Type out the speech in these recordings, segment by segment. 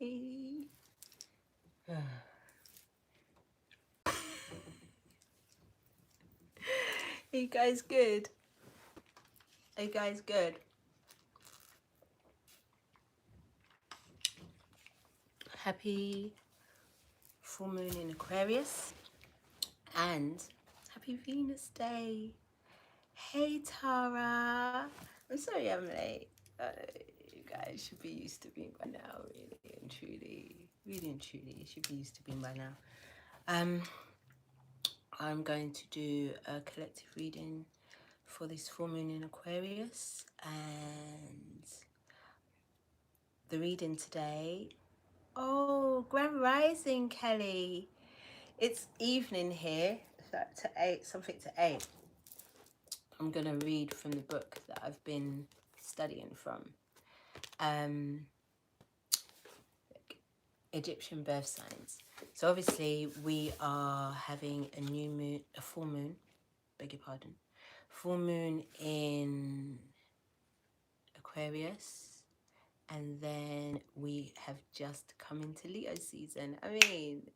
Hey. Are you guys good? Are you guys good? Happy full moon in Aquarius and happy Venus Day. Hey Tara. I'm sorry I'm late. You guys should be used to me by now, really and truly. Really and truly, you should be used to me by now. I'm going to do a collective reading for this full moon in Aquarius, and the reading today. Oh, Grand Rising, Kelly. It's evening here, to 8, something to 8. I'm going to read from the book that I've been studying from. Egyptian birth signs. So obviously we are having a new moon, a full moon, beg your pardon, full moon in Aquarius, and then we have just come into Leo season. I mean,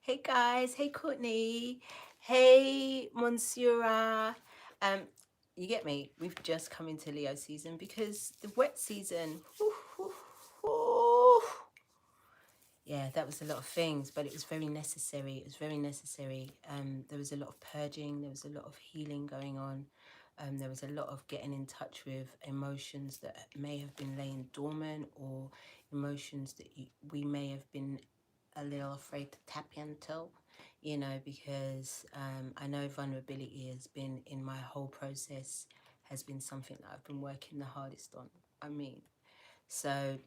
hey guys, hey Courtney, hey Monsieur. You get me? We've just come into Leo season because the wet season. Yeah, that was a lot of things, but it was very necessary. It was very necessary. There was a lot of purging. There was a lot of healing going on. There was a lot of getting in touch with emotions that may have been laying dormant, or emotions that we may have been a little afraid to tap into, you know, because I know vulnerability has been, in my whole process, has been something that I've been working the hardest on. I mean, so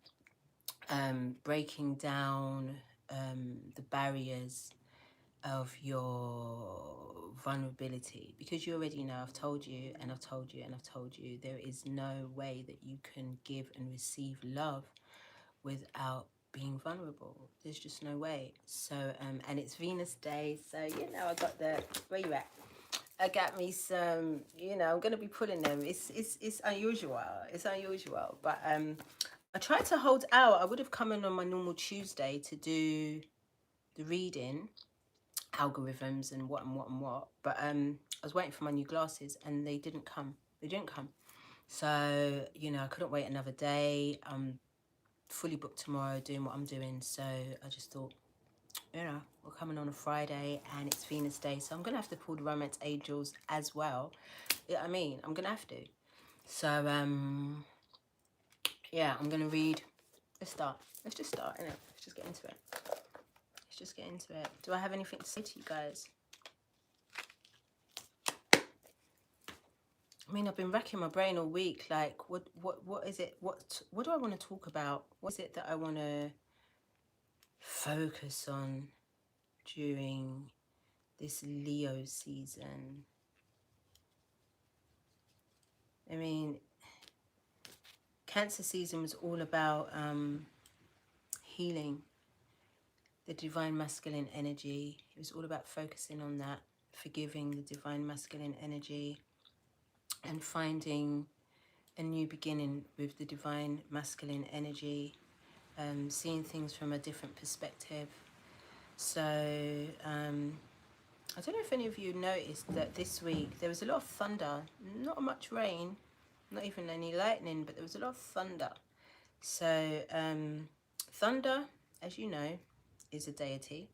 breaking down the barriers of your vulnerability, because you already know, I've told you and I've told you and I've told you, there is no way that you can give and receive love without being vulnerable. There's just no way. So and it's Venus Day, so you know, I got the, where you at? I got me some, you know, I'm gonna be pulling them. It's unusual. It's unusual, but I tried to hold out. I would have come in on my normal Tuesday to do the reading, algorithms and what, but I was waiting for my new glasses and they didn't come. So, you know, I couldn't wait another day. I'm fully booked tomorrow doing what I'm doing, so I just thought, you know, we're coming on a Friday and it's Venus Day, so I'm gonna have to pull the romance angels as well. Yeah, I mean, I'm gonna have to. So yeah, I'm gonna read. Let's start. Let's just start, innit? Let's just get into it. Let's just get into it. Do I have anything to say to you guys? I mean, I've been racking my brain all week. Like, what is it? What do I want to talk about? What is it that I want to focus on during this Leo season? I mean, Cancer season was all about healing the divine masculine energy. It was all about focusing on that, forgiving the divine masculine energy, and finding a new beginning with the divine masculine energy, seeing things from a different perspective. So I don't know if any of you noticed that this week there was a lot of thunder, not much rain, not even any lightning, but there was a lot of thunder. So thunder, as you know, is a deity,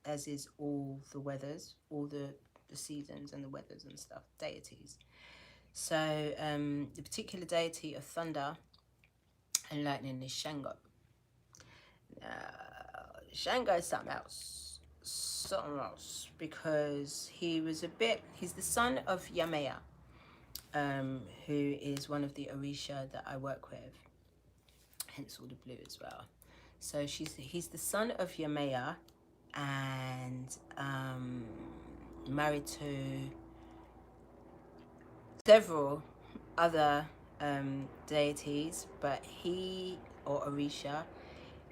as is all the weathers, all the seasons and the weathers and stuff, deities. So the particular deity of thunder and lightning is Shango. Shango is something else, because he's the son of Yamea, who is one of the Orisha that I work with, hence all the blue as well. So he's the son of Yamea, and married to several other deities, but or Orisha,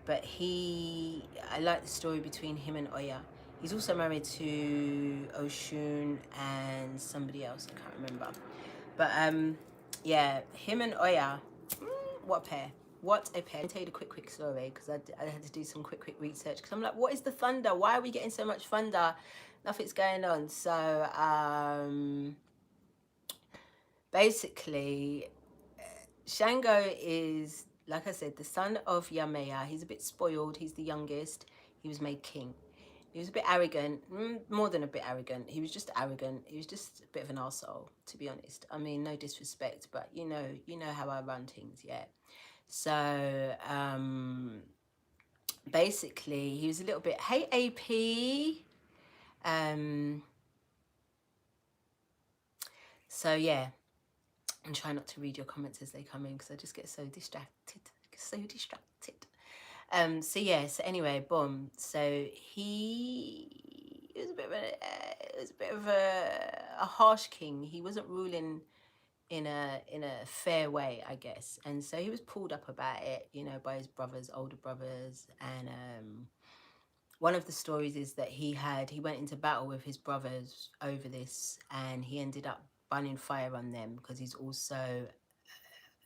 but I like the story between him and Oya. He's also married to Oshun and somebody else, I can't remember. But yeah, him and Oya, what a pair. What a pair. I'll tell you the quick story, because I had to do some quick research, because I'm like, what is the thunder? Why are we getting so much thunder? Nothing's going on. So basically, Shango is, like I said, the son of Yamea. He's a bit spoiled. He's the youngest. He was made king. He was a bit arrogant, more than a bit arrogant. He was just arrogant. He was just a bit of an arsehole, to be honest. I mean, no disrespect, but you know how I run things, yeah. So basically, he was a little bit, hey AP. So yeah, and try not to read your comments as they come in, because I just get so distracted. So yeah, so anyway, boom. So he was a bit of a harsh king. He wasn't ruling in a fair way, I guess. And so he was pulled up about it, by his brothers, older brothers. And one of the stories is that he went into battle with his brothers over this, and he ended up burning fire on them, because he's also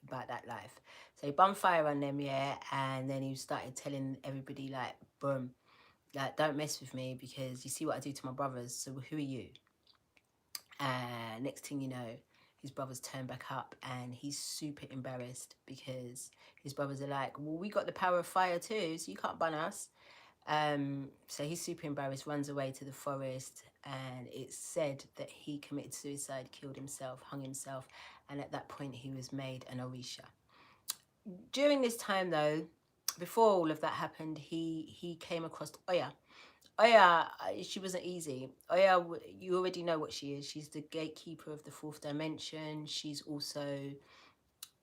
about that life. So he burned fire on them, yeah, and then he started telling everybody, like, boom, like, don't mess with me, because you see what I do to my brothers, so who are you? And next thing you know, his brothers turn back up, and he's super embarrassed, because his brothers are like, well, we got the power of fire too, so you can't burn us. So he's super embarrassed, runs away to the forest, and it's said that he committed suicide, killed himself, hung himself, and at that point he was made an Orisha. During this time, though, before all of that happened, he came across Oya. Oya, she wasn't easy. Oya, you already know what she is. She's the gatekeeper of the fourth dimension. She's also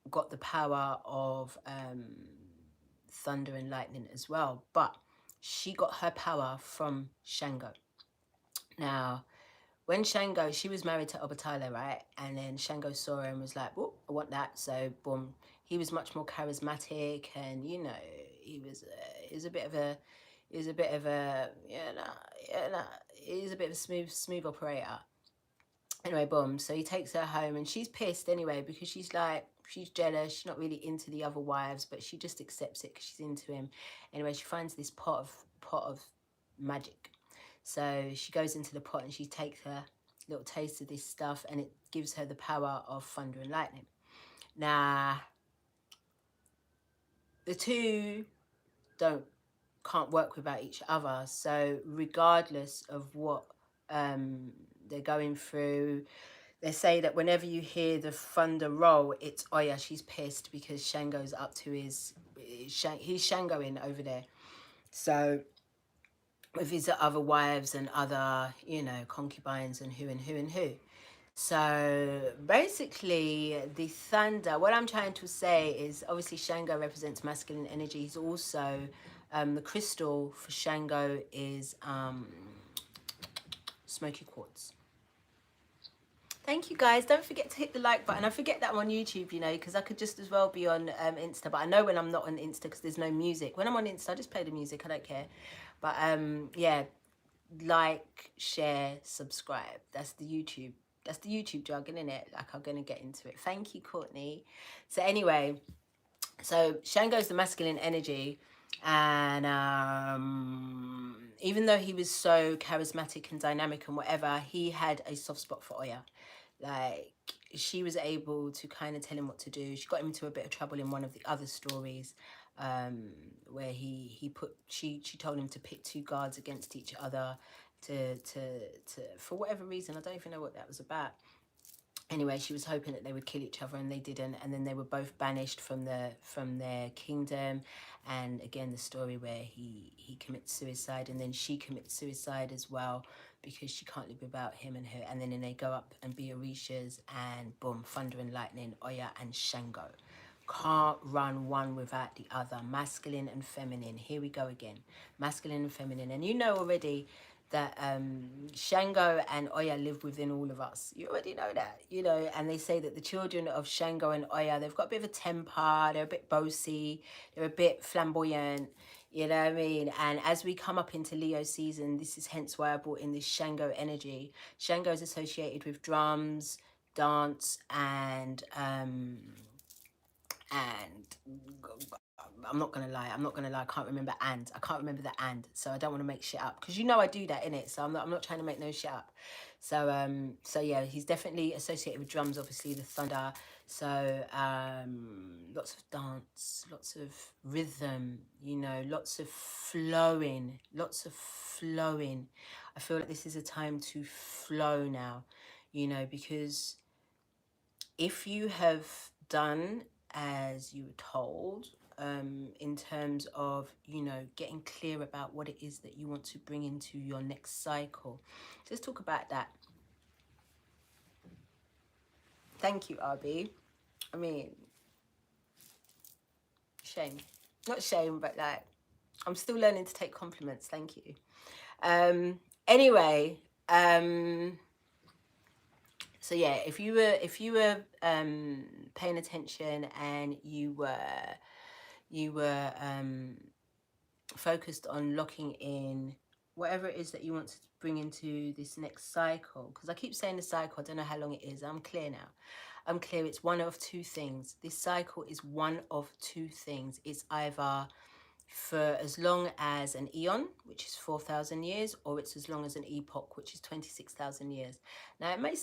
got the power of thunder and lightning as well. But she got her power from Shango. Now, when Shango, she was married to Obatala, right? And then Shango saw her and was like, oh, I want that. So, boom. He was much more charismatic, and, he was a bit of a, he's a bit of a, he's a bit of a smooth operator. Anyway, boom. So he takes her home, and she's pissed anyway, because she's like, she's jealous. She's not really into the other wives, but she just accepts it because she's into him. Anyway, she finds this pot of magic. So she goes into the pot and she takes her little taste of this stuff, and it gives her the power of thunder and lightning. Now, the two can't work without each other. So regardless of what they're going through, they say that whenever you hear the thunder roll, it's Oya. She's pissed because Shango's up to he's Shangoing over there. So with his other wives and other, concubines and who. So basically, the thunder, what I'm trying to say is, obviously Shango represents masculine energy. He's also, the crystal for Shango is smoky quartz. Thank you, guys. Don't forget to hit the like button. I forget that I'm on YouTube, because I could just as well be on Insta. But I know when I'm not on Insta, because there's no music. When I'm on Insta, I just play the music. I don't care. But yeah, like, share, subscribe. That's the YouTube jargon, isn't it? Like, I'm going to get into it. Thank you, Courtney. So anyway, so Shango's the masculine energy. And even though he was so charismatic and dynamic and whatever, he had a soft spot for Oya. Like, she was able to kind of tell him what to do. She got him into a bit of trouble in one of the other stories, where she told him to pit two guards against each other to for whatever reason. I don't even know what that was about. Anyway, she was hoping that they would kill each other, and they didn't, and then they were both banished from their kingdom. And again, the story where he commits suicide, and then she commits suicide as well, because she can't live without him and her. And then they go up and be Orishas, and boom, thunder and lightning, Oya and Shango. Can't run one without the other. Masculine and feminine. Here we go again. Masculine and feminine. And you know already that Shango and Oya live within all of us. You already know that, and they say that the children of Shango and Oya, they've got a bit of a temper, they're a bit bossy, they're a bit flamboyant, you know what I mean? And as we come up into Leo season, this is hence why I brought in this Shango energy. Shango is associated with drums, dance, and I'm not gonna lie. I can't remember and. I can't remember the and. So I don't want to make shit up because you know I do that in it. So I'm not trying to make no shit up. So yeah, he's definitely associated with drums. Obviously the thunder. So lots of dance, lots of rhythm. You know, lots of flowing, lots of flowing. I feel like this is a time to flow now. You know, because if you have done as you were told, in terms of, you know, getting clear about what it is that you want to bring into your next cycle. So let's talk about that. Thank you, RB. I mean, shame. Not shame, but like, I'm still learning to take compliments. Thank you. Anyway, so yeah, if you were paying attention and you were focused on locking in whatever it is that you want to bring into this next cycle, because I keep saying the cycle, I don't know how long it is. I'm clear now. I'm clear. It's one of two things. This cycle is one of two things. It's either for as long as an eon, which is 4,000 years, or it's as long as an epoch, which is 26,000 years. Now, it may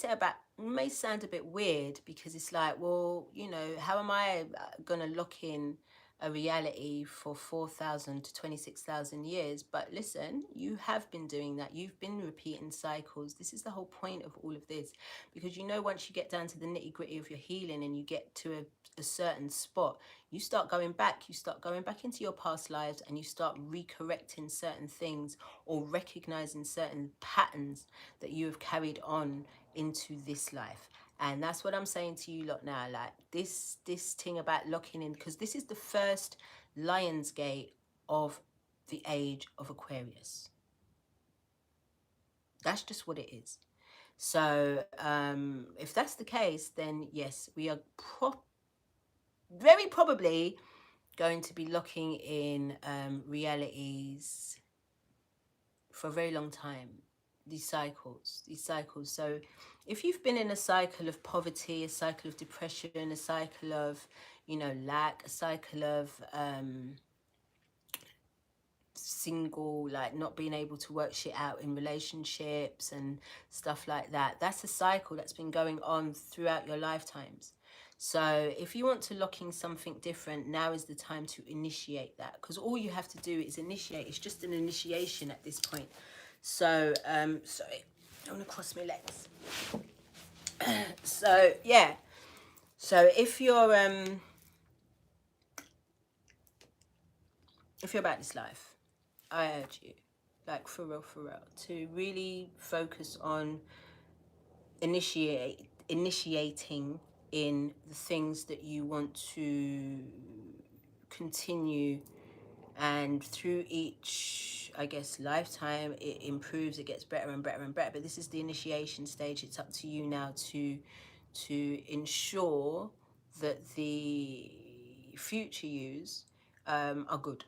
sound a bit weird because it's like, well, you know, how am I going to lock in a reality for 4,000 to 26,000 years? But listen, you have been doing that. You've been repeating cycles. This is the whole point of all of this, because you know, once you get down to the nitty gritty of your healing and you get to a certain spot, you start going back into your past lives, and you start recorrecting certain things or recognizing certain patterns that you have carried on into this life. And that's what I'm saying to you lot now, like this thing about locking in, because this is the first Lion's Gate of the age of Aquarius. That's just what it is. So if that's the case, then yes, we are very probably going to be locking in realities for a very long time. These cycles. So if you've been in a cycle of poverty, a cycle of depression, a cycle of, you know, lack, a cycle of single, like not being able to work shit out in relationships and stuff like that, that's a cycle that's been going on throughout your lifetimes. So if you want to lock in something different, now is the time to initiate that, because all you have to do is initiate. It's just an initiation at this point. So sorry, I want to cross my legs. So yeah, so if you're about this life, I urge you, like for real, to really focus on initiating in the things that you want to continue, and through each, I guess, lifetime, it improves, it gets better and better and better. But this is the initiation stage. It's up to you now to ensure that the future yous are good.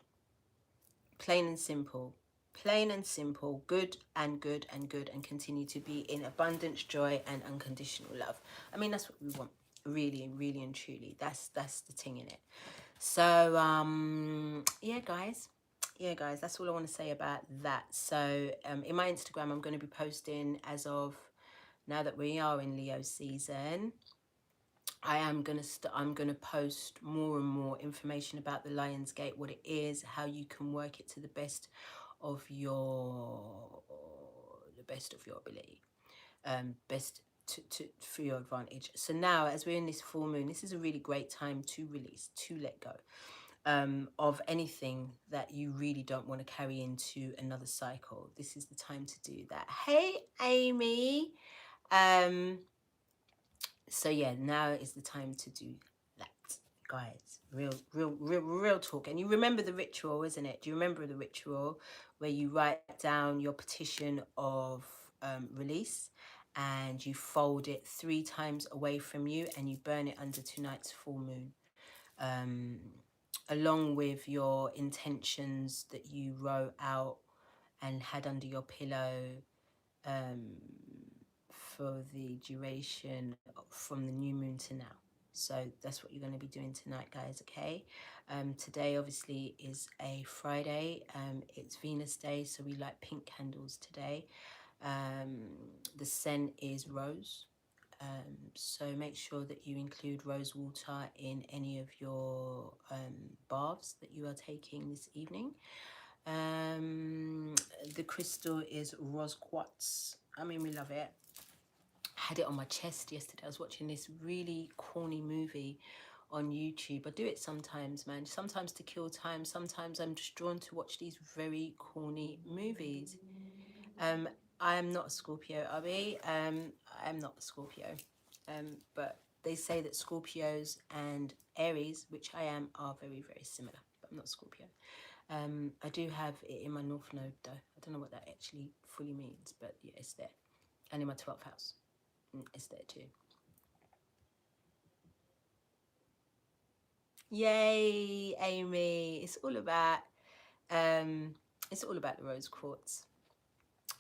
Plain and simple. Plain and simple, good and good and good, and continue to be in abundance, joy, and unconditional love. I mean, that's what we want, really, really and truly. That's the thing in it. So yeah, guys, that's all I want to say about that. So in my Instagram, I'm going to be posting, as of now that we are in Leo season, I'm gonna post more and more information about the Lion's Gate, what it is, how you can work it to the best of your ability, best for your advantage. So now, as we're in this full moon, this is a really great time to release, to let go of anything that you really don't want to carry into another cycle. This is the time to do that. Hey, Amy. So yeah, now is the time to do that, guys. Real talk. And you remember the ritual, isn't it? Do you remember the ritual where you write down your petition of release, and you fold it 3 times away from you, and you burn it under tonight's full moon, along with your intentions that you wrote out and had under your pillow for the duration from the new moon to now. So that's what you're going to be doing tonight, guys, okay? Today, obviously, is a Friday. It's Venus Day, so we light pink candles today. The scent is rose. So make sure that you include rose water in any of your baths that you are taking this evening. The crystal is rose quartz. I mean, we love it. I had it on my chest yesterday. I was watching this really corny movie on YouTube. I do it sometimes, man. Sometimes to kill time. Sometimes I'm just drawn to watch these very corny movies. I am not a Scorpio, Abby. I am not a Scorpio. But they say that Scorpios and Aries, which I am, are very, very similar. But I'm not Scorpio. I do have it in my North Node, though. I don't know what that actually fully means, but yeah, it's there. And in my 12th house, it's there too. Yay, Amy! It's all about the rose quartz.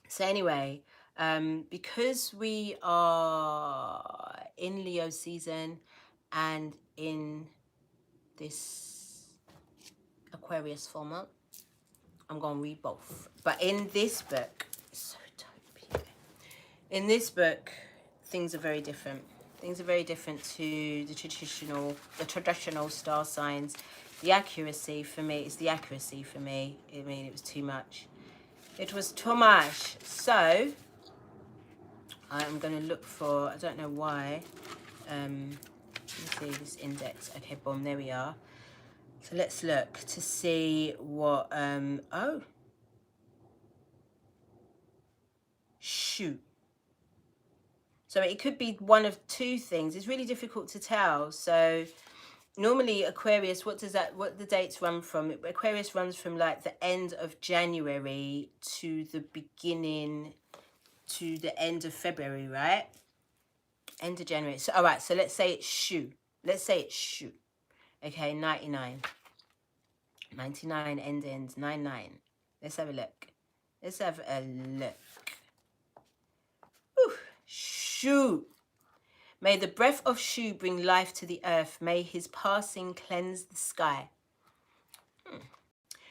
So anyway, because we are in Leo season and in this Aquarius full month, I'm going to read both. But in this book, it's so dope. In this book, things are very different. Things are very different to the traditional star signs. The accuracy for me, it's the accuracy for me. I mean, it was too much. It was too much. So I'm going to look for, I don't know why. Let me see this index. Okay, boom, there we are. So let's look to see what, oh. Shoot. So it could be one of two things. It's really difficult to tell. So normally Aquarius, what the dates run from? Aquarius runs from like the end of January to the beginning, to the end of February, right? End of January. So, all right, so let's say it's shoe. Let's say it's shoe. Okay, 99. 99, end, 99. Let's have a look. Let's have a look. Whew. Shoe. May the breath of Shu bring life to the earth. May his passing cleanse the sky.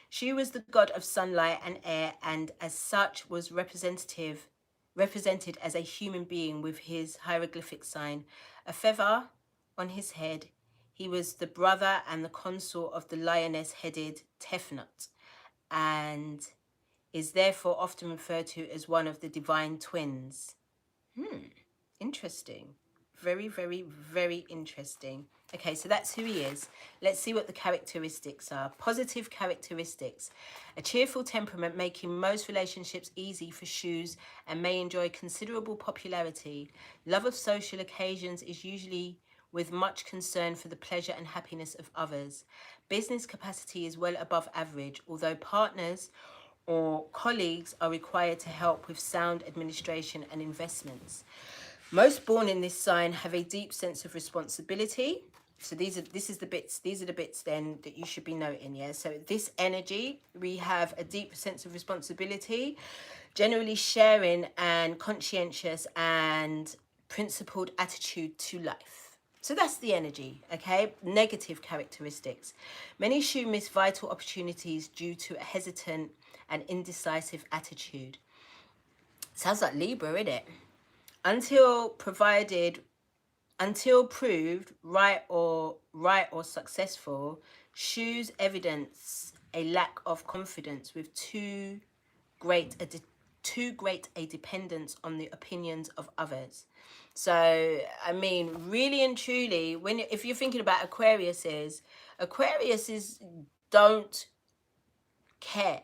Shu was the god of sunlight and air, and as such was represented as a human being with his hieroglyphic sign, a feather on his head. He was the brother and the consort of the lioness-headed Tefnut, and is therefore often referred to as one of the divine twins. Interesting. Very, very, very interesting. Okay, so that's who he is. Let's see what the characteristics are. Positive characteristics. A cheerful temperament, making most relationships easy for Shoes and may enjoy considerable popularity. Love of social occasions is usually with much concern for the pleasure and happiness of others. Business capacity is well above average, although partners or colleagues are required to help with sound administration and investments. Most born in this sign have a deep sense of responsibility. So these are the bits then that you should be noting, yeah? So this energy, we have a deep sense of responsibility, generally sharing and conscientious and principled attitude to life. So that's the energy, okay? Negative characteristics. Many Shu miss vital opportunities due to a hesitant and indecisive attitude. Sounds like Libra, innit? Until proved right or successful, Shu's evidence a lack of confidence with too great a dependence on the opinions of others. So I mean, really and truly, if you're thinking about Aquariuses don't care.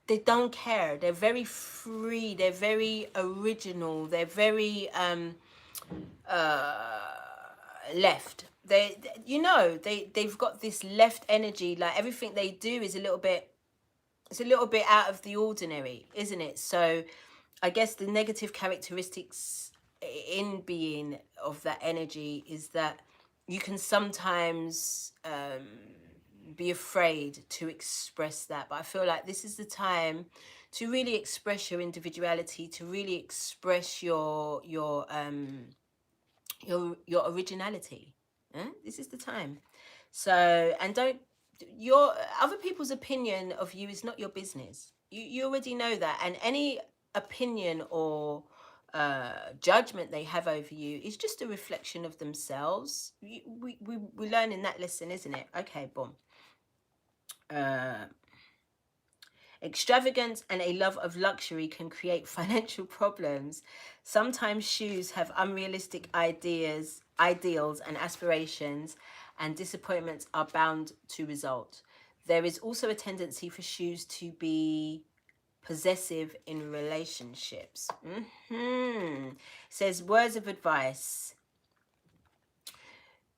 They don't care. They're very free. They're very original. They're very left. They've got this left energy. Like everything they do is a little bit out of the ordinary, isn't it? So I guess the negative characteristics in being of that energy is that you can sometimes be afraid to express that, but I feel like this is the time to really express your individuality, to really express your originality. This is the time. So, and don't, your other people's opinion of you is not your business. You already know that. And any opinion or judgment they have over you is just a reflection of themselves. We're learning that lesson, isn't it? Okay, boom. Extravagance and a love of luxury can create financial problems. Sometimes shoes have unrealistic ideals, and aspirations, and disappointments are bound to result. There is also a tendency for shoes to be possessive in relationships. Says words of advice.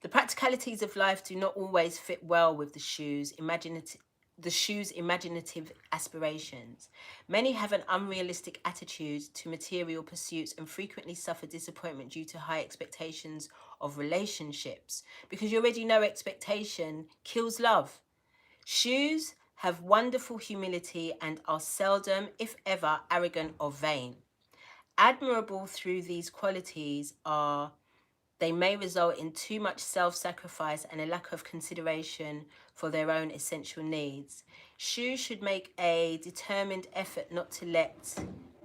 The practicalities of life do not always fit well with the shoes' imaginative aspirations. Many have an unrealistic attitude to material pursuits and frequently suffer disappointment due to high expectations of relationships, because you already know expectation kills love. Shoes have wonderful humility and are seldom, if ever, arrogant or vain. Admirable through these qualities are they may result in too much self-sacrifice and a lack of consideration for their own essential needs. Shoes should make a determined effort not to let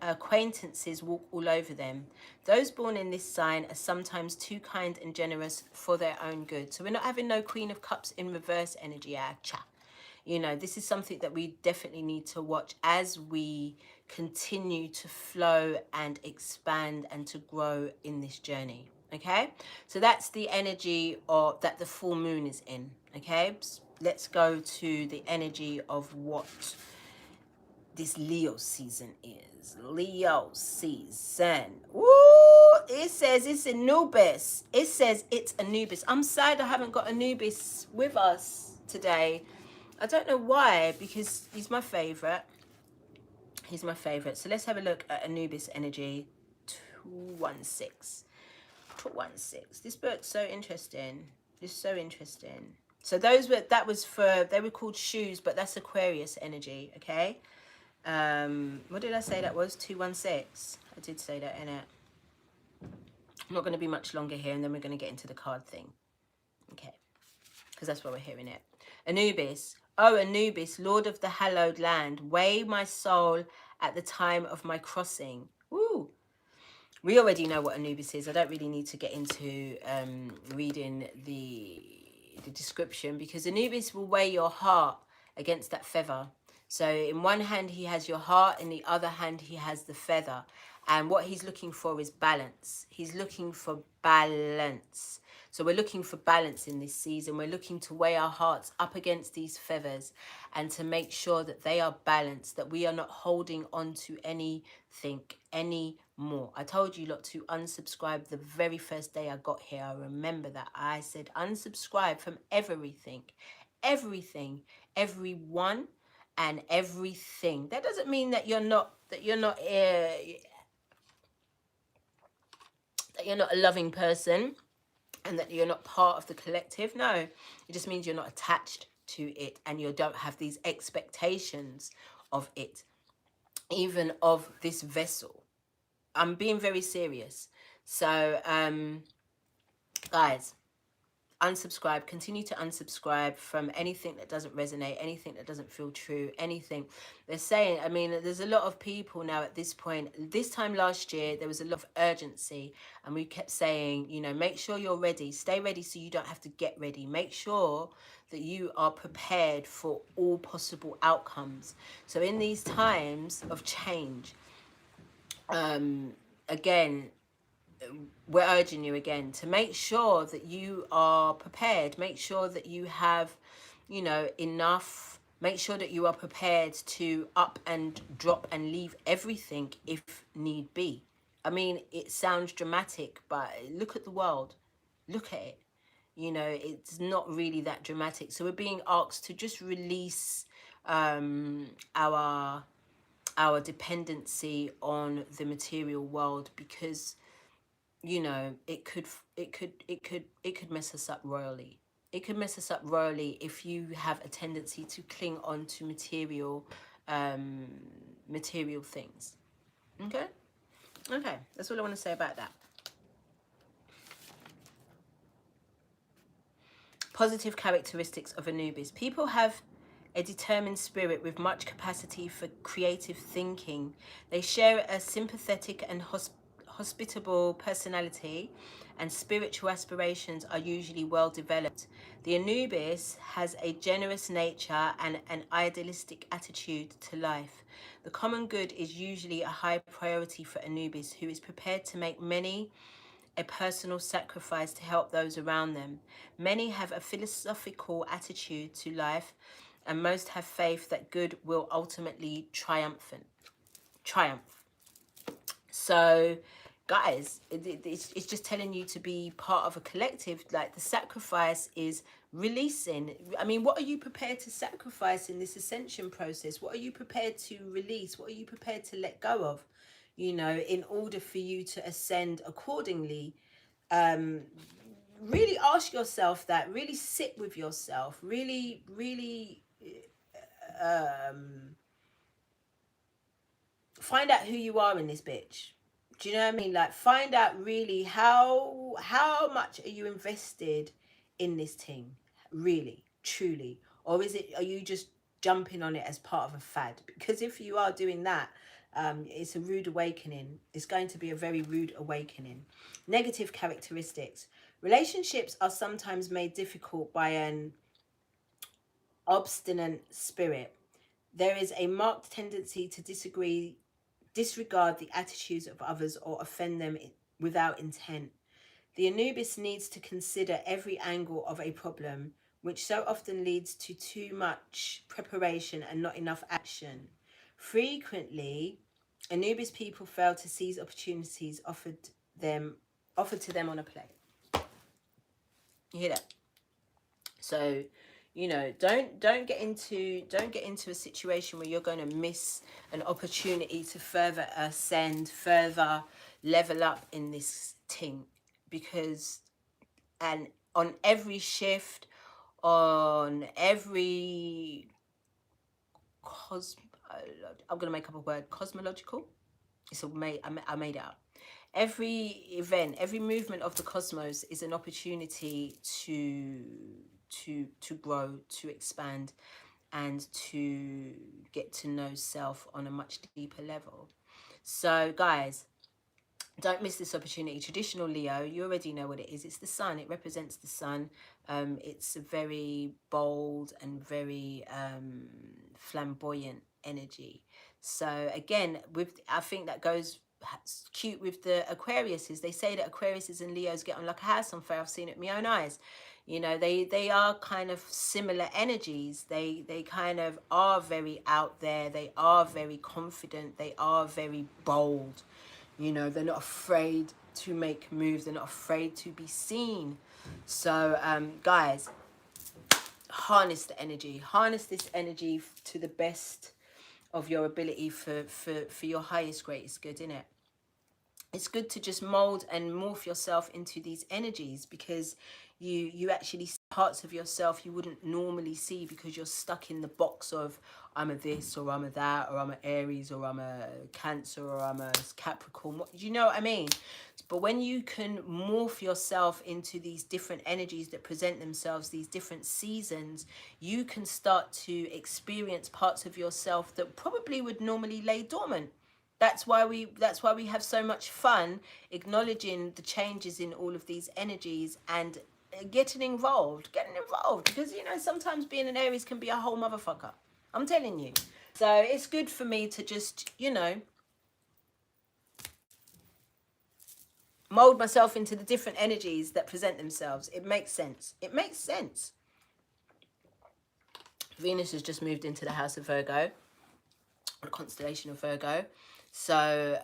acquaintances walk all over them. Those born in this sign are sometimes too kind and generous for their own good. So we're not having no Queen of Cups in reverse energy. You know, this is something that we definitely need to watch as we continue to flow and expand and to grow in this journey. Okay, so that's the energy of that the full moon is in. Okay, let's go to the energy of what this Leo season is. Leo season. Ooh, it says it's Anubis. It says it's Anubis. I'm sad I haven't got Anubis with us today. I don't know why, because he's my favorite. He's my favorite. So let's have a look at Anubis energy 216. 216. This book's so interesting. It's so interesting. So that was for, they were called shoes, but that's Aquarius energy, okay? What did I say that was? 216. I did say that in it. I'm not going to be much longer here, and then we're going to get into the card thing. Okay. Because that's why we're hearing it. Anubis. Oh, Anubis, Lord of the hallowed land, weigh my soul at the time of my crossing. Woo! We already know what Anubis is. I don't really need to get into reading the description, because Anubis will weigh your heart against that feather. So in one hand he has your heart, in the other hand he has the feather. And what he's looking for is balance. He's looking for balance. So we're looking for balance in this season. We're looking to weigh our hearts up against these feathers and to make sure that they are balanced, that we are not holding on to anything anymore. I told you lot to unsubscribe the very first day I got here. I remember that. I said unsubscribe from everything, everyone, and everything. That doesn't mean that you're not that you're not a loving person and that you're not part of the collective. No, it just means you're not attached to it, and you don't have these expectations of it, even of this vessel. I'm being very serious. So guys, unsubscribe, continue to unsubscribe from anything that doesn't resonate, anything that doesn't feel true, anything they're saying. I mean, there's a lot of people now at this point. This time last year there was a lot of urgency, and we kept saying, you know, make sure you're ready, stay ready so you don't have to get ready, make sure that you are prepared for all possible outcomes. So in these times of change, again, we're urging you again to make sure that you are prepared. Make sure that you have, you know, enough. Make sure that you are prepared to up and drop and leave everything if need be. I mean, it sounds dramatic, but look at the world. Look at it. You know, it's not really that dramatic. So we're being asked to just release our dependency on the material world, because you know, it could mess us up royally. It could mess us up royally if you have a tendency to cling on to material things. Okay, that's all I want to say about that. Positive characteristics of Anubis. People have a determined spirit with much capacity for creative thinking. They share a sympathetic and hospitable personality, and spiritual aspirations are usually well developed. The Anubis has a generous nature and an idealistic attitude to life. The common good is usually a high priority for Anubis, who is prepared to make a personal sacrifice to help those around them. Many have a philosophical attitude to life, and most have faith that good will ultimately triumph. So, guys, it's just telling you to be part of a collective. Like, the sacrifice is releasing. I mean, what are you prepared to sacrifice in this ascension process? What are you prepared to release? What are you prepared to let go of, you know, in order for you to ascend accordingly? Really ask yourself that. Really sit with yourself. Really find out who you are in this bitch. Do you know what I mean? Like, find out really how much are you invested in this thing, really, truly, or are you just jumping on it as part of a fad? Because if you are doing that, it's a rude awakening. It's going to be a very rude awakening. Negative characteristics. Relationships are sometimes made difficult by an obstinate spirit. There is a marked tendency to disregard the attitudes of others or offend them without intent. The Anubis needs to consider every angle of a problem, which so often leads to too much preparation and not enough action. Frequently, Anubis people fail to seize opportunities offered to them on a plate. You hear that? So, you know, don't get into a situation where you're going to miss an opportunity to further ascend, further level up in this thing, because and on every shift, on every I'm going to make up a word, cosmological. I made it up. Every event, every movement of the cosmos is an opportunity to grow, to expand, and to get to know self on a much deeper level. So, guys, don't miss this opportunity. Traditional Leo, you already know what it is. It's the sun. It represents the sun. It's a very bold and very flamboyant energy. So again, I think that goes cute with the Aquariuses. They say that Aquariuses and Leos get on like a house on fire. I've seen it with my own eyes. You know, they are kind of similar energies. They kind of are very out there. They are very confident. They are very bold. You know, they're not afraid to make moves. They're not afraid to be seen. So, guys, harness the energy. Harness this energy to the best of your ability for your highest, greatest good, innit? It's good to just mold and morph yourself into these energies, because you actually see parts of yourself you wouldn't normally see, because you're stuck in the box of I'm a this or I'm a that, or I'm an Aries or I'm a Cancer or I'm a Capricorn. Do you know what I mean? But when you can morph yourself into these different energies that present themselves, these different seasons, you can start to experience parts of yourself that probably would normally lay dormant. That's why we have so much fun acknowledging the changes in all of these energies and getting involved, because, you know, sometimes being an Aries can be a whole motherfucker. I'm telling you. So it's good for me to just, you know, mold myself into the different energies that present themselves. It makes sense. It makes sense. Venus has just moved into the house of Virgo, the constellation of Virgo. So,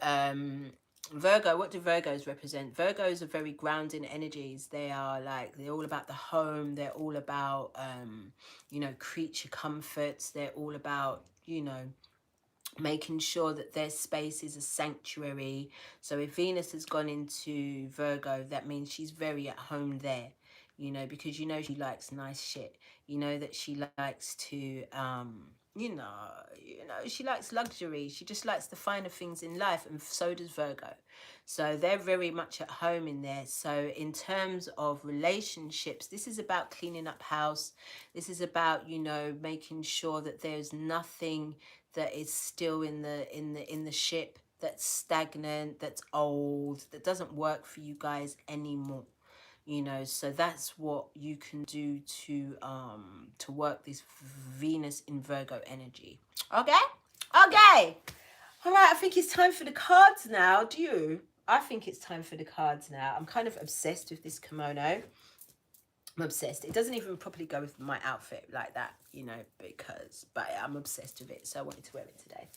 Virgo, what do Virgos represent? Virgos are very grounding energies. They're all about the home. They're all about, you know, creature comforts. They're all about, you know, making sure that their space is a sanctuary. So if Venus has gone into Virgo, that means she's very at home there, you know, because, you know, she likes nice shit. You know that she likes to, you know, you know, she likes luxury. She just likes the finer things in life, and so does Virgo. So they're very much at home in there. So in terms of relationships, this is about cleaning up house. This is about, you know, making sure that there's nothing that is still in the ship, that's stagnant, that's old, that doesn't work for you guys anymore. You know, so that's what you can do to work this Venus in Virgo energy. Okay, okay. All right, I think it's time for the cards now. Do you? I think it's time for the cards now. I'm kind of obsessed with this kimono. I'm obsessed. It doesn't even properly go with my outfit like that, you know, but I'm obsessed with it, so I wanted to wear it today.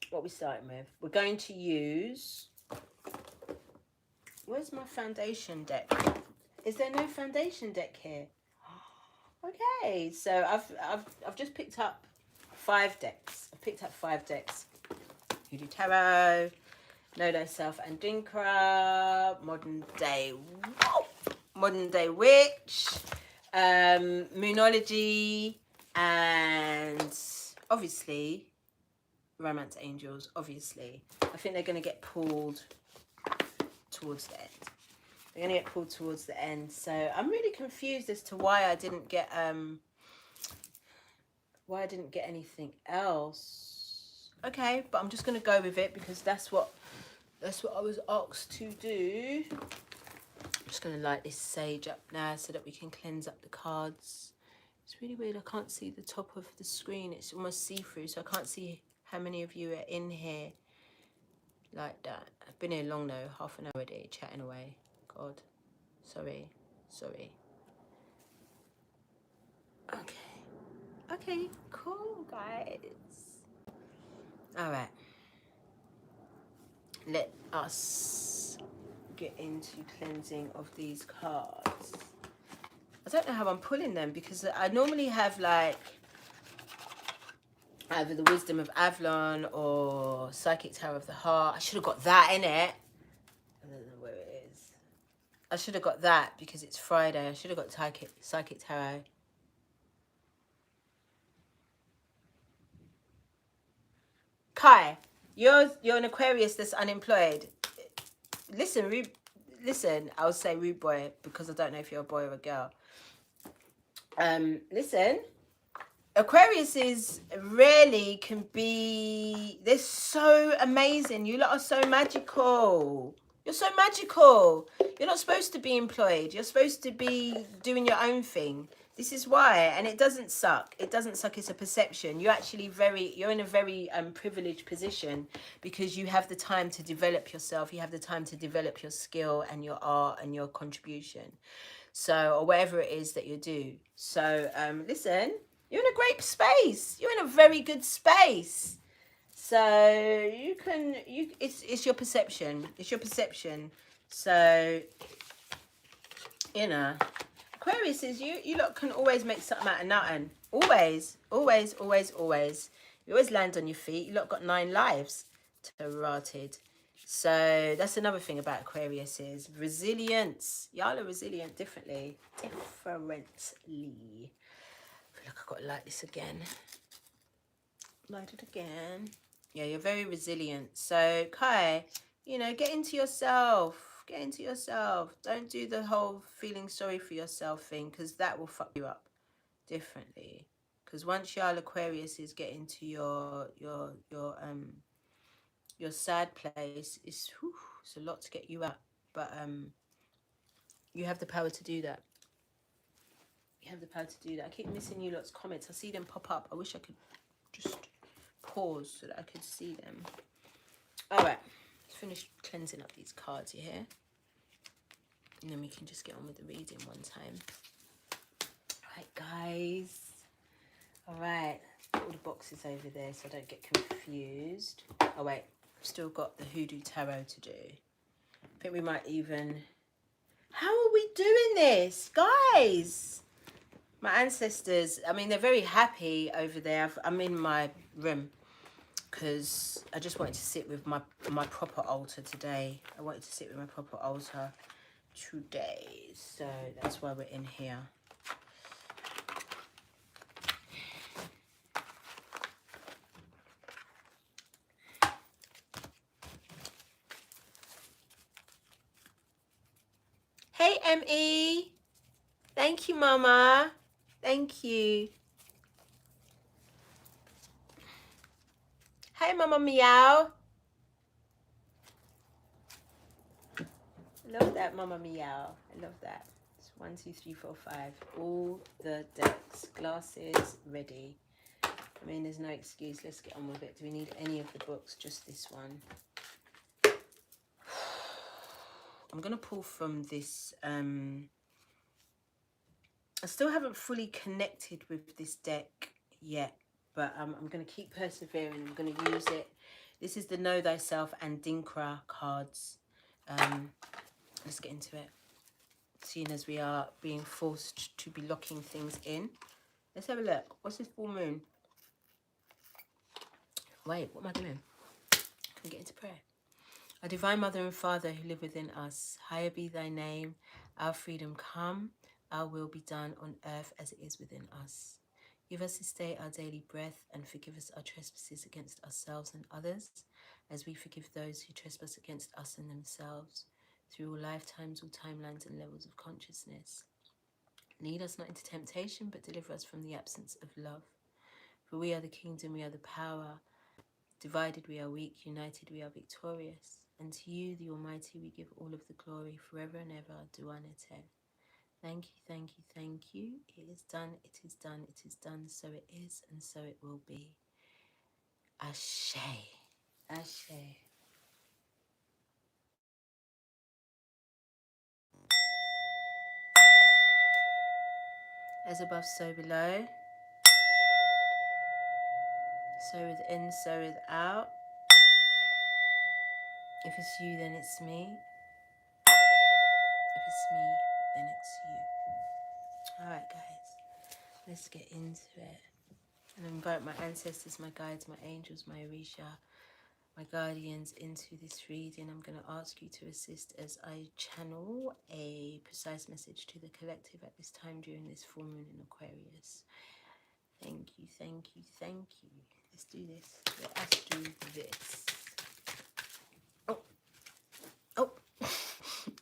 What are we starting with? We're going to use... Where's my foundation deck? Is there no foundation deck here? Okay, so I've just picked up 5 decks. I've picked up 5 decks. Hoodoo Tarot, Know Thyself and Dinkra, Modern Day Witch, Moonology, and obviously Romance Angels. Obviously, I think they're going to get pulled towards the end. They're going to get pulled towards the end. So I'm really confused as to why I didn't get anything else. Okay, but I'm just going to go with it because that's what I was asked to do. I'm just going to light this sage up now so that we can cleanse up the cards. It's really weird. I can't see the top of the screen. It's almost see-through, so I can't see how many of you are in here like that. I've been here long though, half an hour a day, chatting away. God, sorry. Okay, cool, guys. All right, let us get into cleansing of these cards. I don't know how I'm pulling them because I normally have like either the Wisdom of Avalon or Psychic Tower of the Heart. I should have got that in it. I don't know where it is. I should have got that because it's Friday. I should have got Psychic Tarot. Kai, you're an Aquarius that's unemployed. Listen, I'll say rude boy because I don't know if you're a boy or a girl. Listen, Aquariuses really can be, they're so amazing. You lot are so magical. You're so magical. You're not supposed to be employed. You're supposed to be doing your own thing. This is why, and it doesn't suck. It doesn't suck. It's a perception. You're in a very privileged position because you have the time to develop yourself. You have the time to develop your skill and your art and your contribution. So, or whatever it is that you do. So, listen, you're in a great space. You're in a very good space. So it's your perception. It's your perception. So, you know, Aquarius is you lot can always make something out of nothing. Always. You always land on your feet. You lot got 9 lives. Rotted. So that's another thing about Aquarius is resilience. Y'all are resilient differently. I feel like I've got to light this again. Light it again. Yeah, you're very resilient. So, Kai, you know, get into yourself. Get into yourself. Don't do the whole feeling sorry for yourself thing because that will fuck you up differently. Because once y'all Aquariuses get into your sad place, it's a lot to get you out. But you have the power to do that. You have the power to do that. I keep missing you lot's comments. I see them pop up. I wish I could just pause so that I could see them. All right, let's finish cleansing up these cards, you hear? And then we can just get on with the reading one time. All right, guys. All right, put all the boxes over there so I don't get confused. Oh, wait, I've still got the Hoodoo Tarot to do. I think we might even... How are we doing this, guys? My ancestors, I mean, they're very happy over there. I'm in my room because I just wanted to sit with my proper altar today. I wanted to sit with my proper altar today. So that's why we're in here. M.E. Thank you, Mama. Thank you. Hi, Mama Meow. Love that, Mama Meow. I love that. It's 1, 2, 3, 4, 5. All the decks. Glasses ready. I mean, there's no excuse. Let's get on with it. Do we need any of the books? Just this one. I'm going to pull from this. I still haven't fully connected with this deck yet, but I'm going to keep persevering. I'm going to use it. This is the Know Thyself and Dinkra cards. Let's get into it. Seeing as we are being forced to be locking things in. Let's have a look. What's this full moon? Wait, what am I doing? Can we get into prayer? Our Divine Mother and Father who live within us, higher be thy name, our freedom come, our will be done on earth as it is within us. Give us this day our daily breath and forgive us our trespasses against ourselves and others, as we forgive those who trespass against us and themselves, through all lifetimes, all timelines and levels of consciousness. Lead us not into temptation, but deliver us from the absence of love. For we are the kingdom, we are the power. Divided we are weak, united we are victorious. And to you, the Almighty, we give all of the glory forever and ever. Duanete. Thank you, thank you, thank you. It is done, it is done, it is done. So it is, and so it will be. Ashe. Ashe. As above, so below. So within, so without. If it's you, then it's me. If it's me, then it's you. Alright, guys. Let's get into it. And invite my ancestors, my guides, my angels, my Orisha, my guardians into this reading. I'm going to ask you to assist as I channel a precise message to the collective at this time during this full moon in Aquarius. Thank you, thank you, thank you. Let's do this. Let us do this. Oh, oh.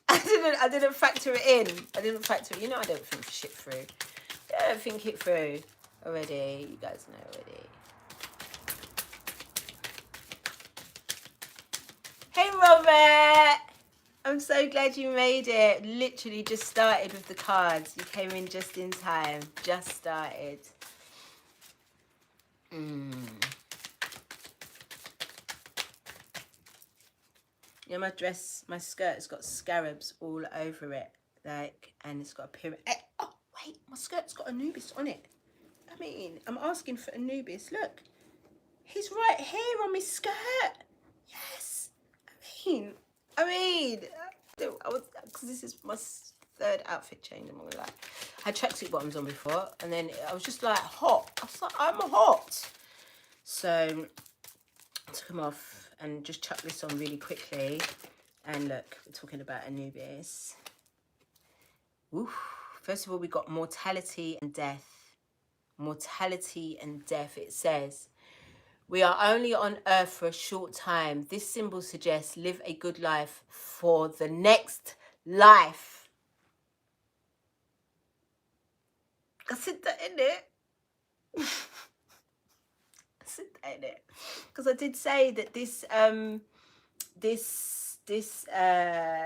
I didn't factor it in. I didn't factor it. You know I don't think shit through. I don't think it through already. You guys know already. Hey Robert! I'm so glad you made it. Literally just started with the cards. You came in just in time. Just started. Yeah, my dress, my skirt's got scarabs all over it. Like, and it's got a pyramid. Oh, wait, my skirt's got Anubis on it. I mean, I'm asking for Anubis. Look, he's right here on my skirt. Yes. I mean, because this is my third outfit change. I'm gonna lie. I had tracksuit bottoms on before, and then I was just like hot. I was like, I'm hot. So I took them off and just chucked this on really quickly. And look, we're talking about Anubis. Ooh. First of all, we got mortality and death. Mortality and death. It says, we are only on earth for a short time. This symbol suggests live a good life for the next life. I said that in it. I said that in it. Because I did say that this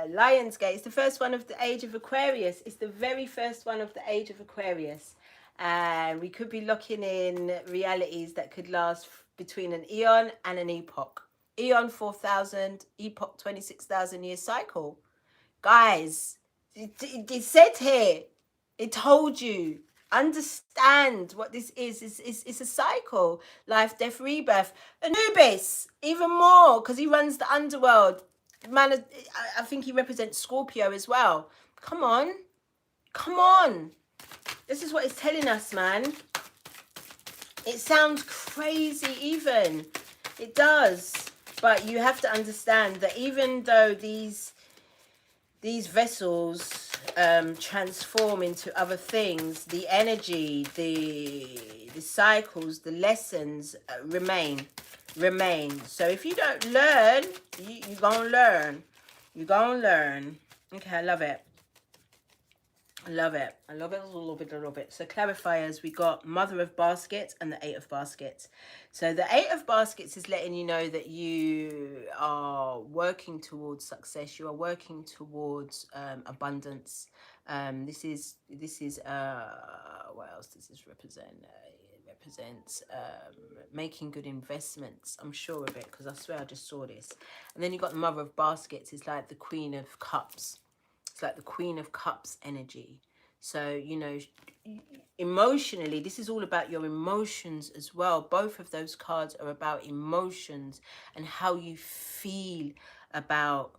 Lion's Gate is the first one of the age of Aquarius. It's the very first one of the age of Aquarius. And we could be locking in realities that could last between an eon and an epoch. Eon 4,000, epoch 26,000 year cycle. Guys, it said here, it told you, understand what this is. It's a cycle. Life, death, rebirth. Anubis, even more, because he runs the underworld. Man, I think he represents Scorpio as well. Come on. Come on. This is what it's telling us, man. It sounds crazy even. It does. But you have to understand that even though these vessels transform into other things, the energy, the cycles, the lessons remain. So if you don't learn, you're gonna learn. You're gonna learn. Okay, I love it. I love it. I love it. I love it. I love it. So clarifiers, we got Mother of Baskets and the Eight of Baskets. So the Eight of Baskets is letting you know that you are working towards success. You are working towards abundance. What else does this represent? It represents making good investments. I'm sure of it because I swear I just saw this. And then you got the Mother of Baskets. It's like the Queen of Cups. It's like the Queen of Cups energy. So, you know, emotionally, this is all about your emotions as well. Both of those cards are about emotions and how you feel about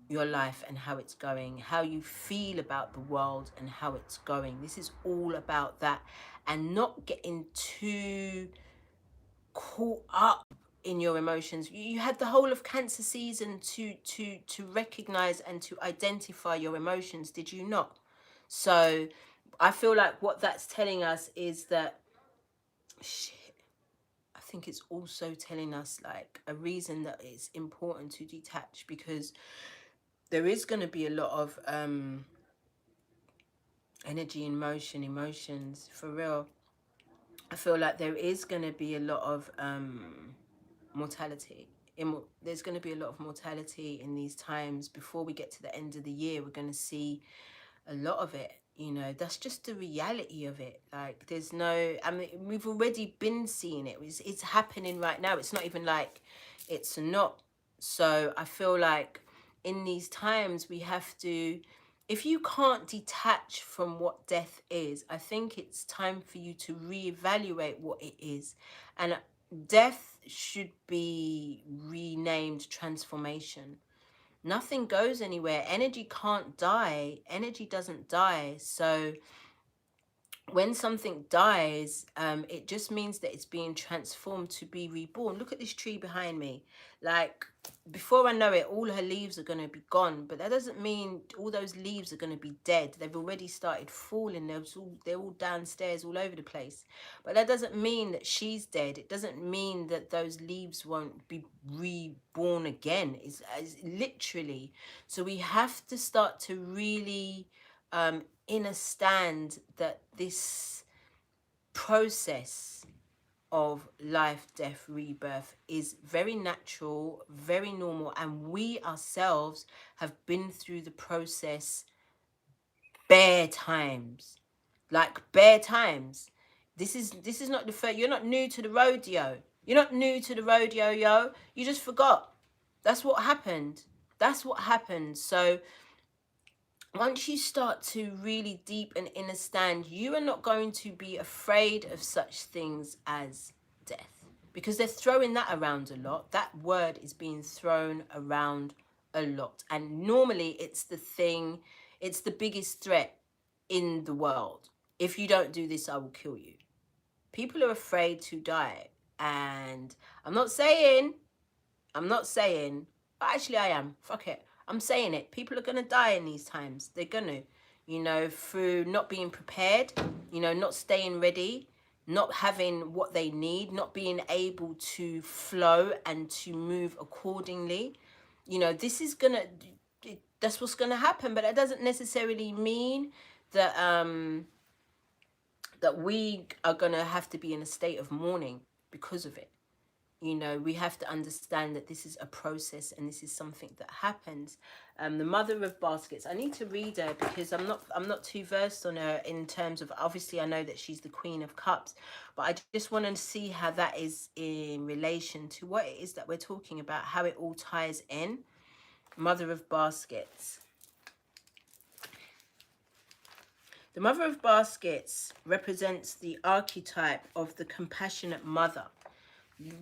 your life and how it's going, how you feel about the world and how it's going. This is all about that, and not getting too caught up in your emotions. You had the whole of Cancer season to recognize and to identify your emotions, did you not? So I feel like what that's telling us is that shit, I think it's also telling us like a reason that it's important to detach, because there is going to be a lot of energy in motion, emotions for real. I feel like there is going to be a lot of mortality. There's going to be a lot of mortality in these times. Before we get to the end of the year, we're going to see a lot of it. You know, that's just the reality of it. Like, there's no, I mean, we've already been seeing it. It's happening right now. It's not even like it's not. So I feel like in these times we have to, if you can't detach from what death is, I think it's time for you to reevaluate what it is. And death should be renamed transformation. Nothing goes anywhere. Energy can't die. Energy doesn't die. So when something dies, it just means that it's being transformed to be reborn. Look at this tree behind me. Like, before I know it, all her leaves are going to be gone. But that doesn't mean all those leaves are going to be dead. They've already started falling. They're all downstairs all over the place. But that doesn't mean that she's dead. It doesn't mean that those leaves won't be reborn again. It's literally. So we have to start to really understand that this process of life, death, rebirth is very natural, very normal, and we ourselves have been through the process bare times, like bare times. This is not the first. You're not new to the rodeo. You're not new to the rodeo, yo. You just forgot. That's what happened. That's what happened. So once you start to really deep and understand, you are not going to be afraid of such things as death, because they're throwing that around a lot. That word is being thrown around a lot, and normally it's the thing, it's the biggest threat in the world. If you don't do this, I will kill you. People are afraid to die, and I'm not saying, but actually I am. Fuck it. I'm saying it. People are going to die in these times. They're going to, through not being prepared, not staying ready, not having what they need, not being able to flow and to move accordingly. This is going to, that's what's going to happen. But that doesn't necessarily mean that, that we are going to have to be in a state of mourning because of it. We have to understand that this is a process and this is something that happens. The Mother of Baskets, I need to read her because I'm not too versed on her in terms of, obviously I know that she's the Queen of Cups, but I just want to see how that is in relation to what it is that we're talking about, how it all ties in. Mother of Baskets. The Mother of Baskets represents the archetype of the compassionate mother,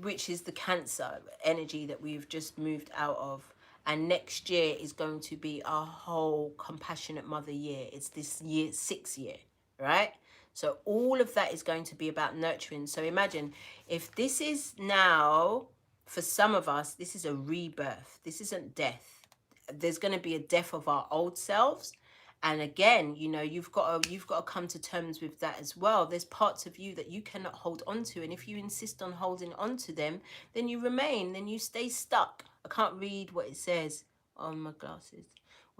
which is the Cancer energy that we've just moved out of. And next year is going to be our whole compassionate mother year. It's this year, 6th year, right? So all of that is going to be about nurturing. So imagine if this is now, for some of us, this is a rebirth. This isn't death. There's going to be a death of our old selves. And again, you've got to come to terms with that as well. There's parts of you that you cannot hold on to, and if you insist on holding on to them, then you remain, then you stay stuck. I can't read what it says on my glasses.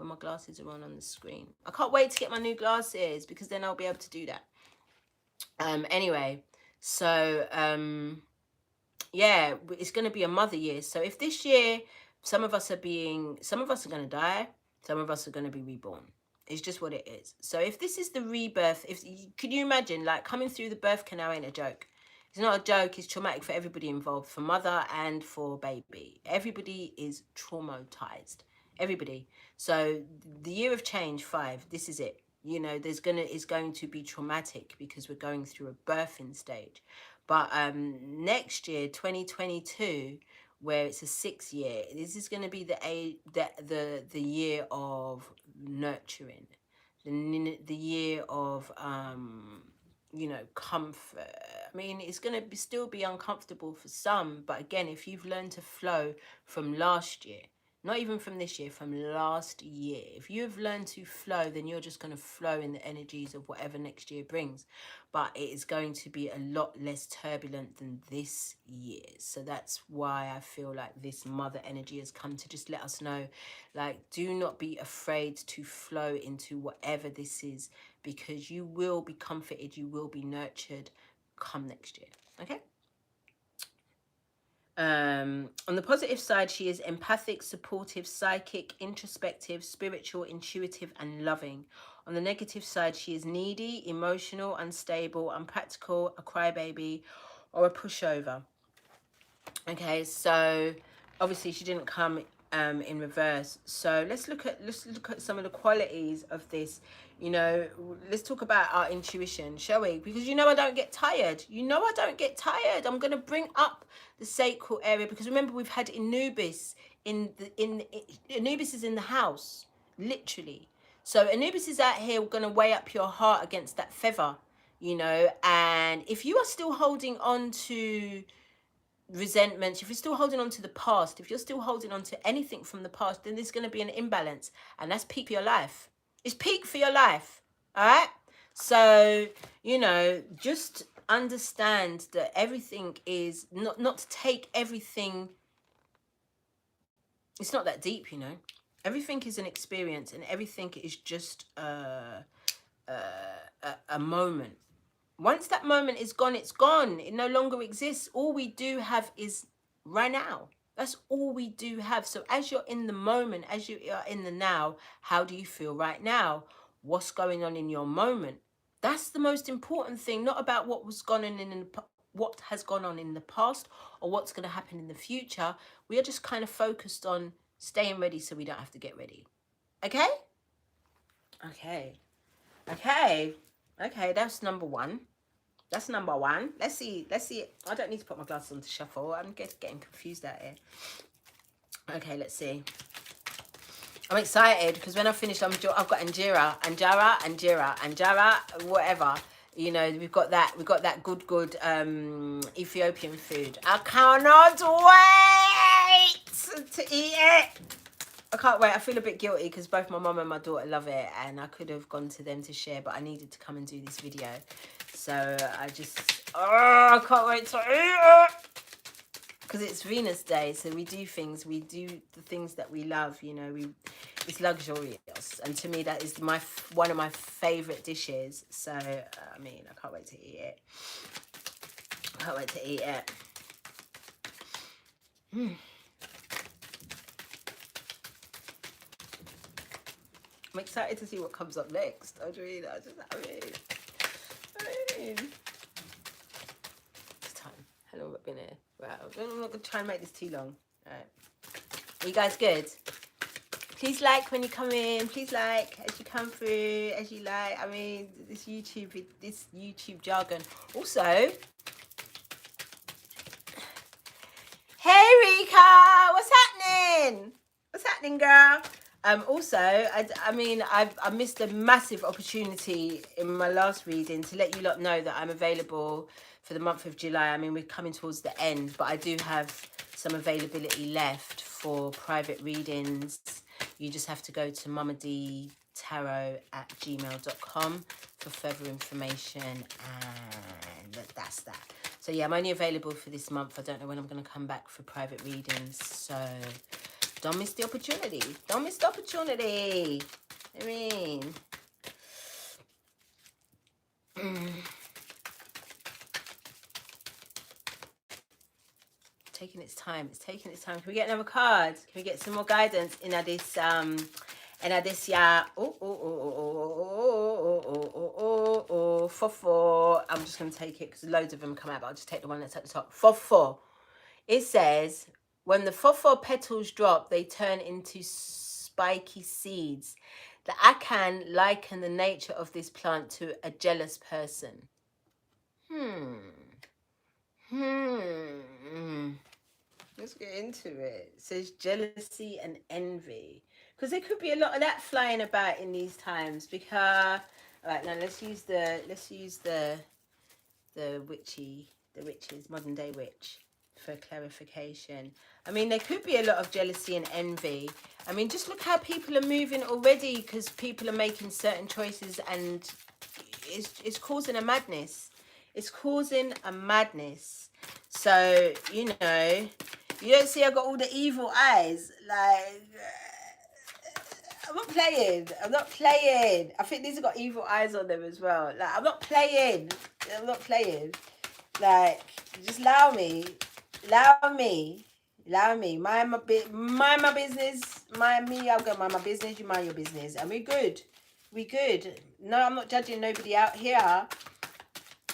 when my glasses are on the screen. I can't wait to get my new glasses, because then I'll be able to do that. Anyway, so yeah, it's going to be a mother year. So if this year some of us are going to die, some of us are going to be reborn. It's just what it is. So if this is the rebirth, can you imagine, like, coming through the birth canal ain't a joke. It's not a joke. It's traumatic for everybody involved, for mother and for baby. Everybody is traumatized. Everybody. So the year of change 5, this is it. You know, it's going to be traumatic, because we're going through a birthing stage. But next year, 2022, where it's a 6th year, this is going to be the year of nurturing, the year of you know, comfort. I mean, it's going to still be uncomfortable for some, but again, if you've learned to flow from last year, not even from this year, from last year, if you've learned to flow, then you're just going to flow in the energies of whatever next year brings. But it is going to be a lot less turbulent than this year. So that's why I feel like this mother energy has come to just let us know, like, do not be afraid to flow into whatever this is, because you will be comforted, you will be nurtured come next year. Okay? On the positive side, she is empathic, supportive, psychic, introspective, spiritual, intuitive, and loving. On the negative side, she is needy, emotional, unstable, unpractical, a crybaby, or a pushover. Okay, so obviously she didn't come in reverse. So let's look at some of the qualities of this. You know, let's talk about our intuition, shall we? Because you know I don't get tired. You know I don't get tired. I'm going to bring up the sacral area, because remember, we've had Anubis Anubis is in the house, literally. So Anubis is out here going to weigh up your heart against that feather, you know. And if you are still holding on to resentments, if you're still holding on to the past, if you're still holding on to anything from the past, then there's going to be an imbalance, and that's peak for your life. It's peak for your life. All right. So, you know, just understand that everything is not to take everything. It's not that deep, you know. Everything is an experience, and everything is just a moment. Once that moment is gone, it's gone. It no longer exists. All we do have is right now. That's all we do have. So as you're in the moment, as you are in the now, how do you feel right now? What's going on in your moment? That's the most important thing. Not about what has gone on in the past, or what's going to happen in the future. We are just kind of focused on staying ready, so we don't have to get ready. Okay? Okay. That's number 1. That's number 1. Let's see. I don't need to put my glasses on to shuffle. I'm getting confused out here. Okay, let's see. I'm excited, because when I finish, I've got Anjira, whatever. You know, we've got that good Ethiopian food. I cannot wait to eat it. I can't wait. I feel a bit guilty, because both my mum and my daughter love it, and I could have gone to them to share, but I needed to come and do this video. So I can't wait to eat it, because it's Venus Day. So we do the things that we love. You know, it's luxurious, and to me that is one of my favorite dishes. So I mean, I can't wait to eat it. I'm excited to see what comes up next. I mean, it's time. How long have I been here? Wow. I'm not going to try and make this too long. All right. Are you guys good? Please like when you come in. Please like as you come through, as you like. I mean, this YouTube jargon. Also, hey Rika, what's happening? What's happening, girl? Also, I mean, I missed a massive opportunity in my last reading to let you lot know that I'm available for the month of July. I mean, we're coming towards the end, but I do have some availability left for private readings. You just have to go to mamadtarot@gmail.com for further information, and that's that. So yeah, I'm only available for this month. I don't know when I'm going to come back for private readings, so Don't miss the opportunity. Don't miss the opportunity. I mean, taking its time. It's taking its time. Can we get another card? Can we get some more guidance in this yeah? For. I'm just gonna take it because loads of them come out, but I'll just take the one that's at the top. For. It says when the for petals drop, they turn into spiky seeds. The Akan liken the nature of this plant to a jealous person. Let's get into it. It says jealousy and envy. Because there could be a lot of that flying about in these times. Because alright, now let's use the witches, modern day witch, for clarification. I mean, there could be a lot of jealousy and envy. I mean, just look how people are moving already, because people are making certain choices, and it's causing a madness. It's causing a madness. So, you know, you don't see I got all the evil eyes. Like, I'm not playing. I'm not playing. I think these have got evil eyes on them as well. Like, I'm not playing. I'm not playing. Like, just allow me. Allow me. Allow me. Mind my business. Mind me. I'll go mind my business. You mind your business. And we're good. We good. No, I'm not judging nobody out here.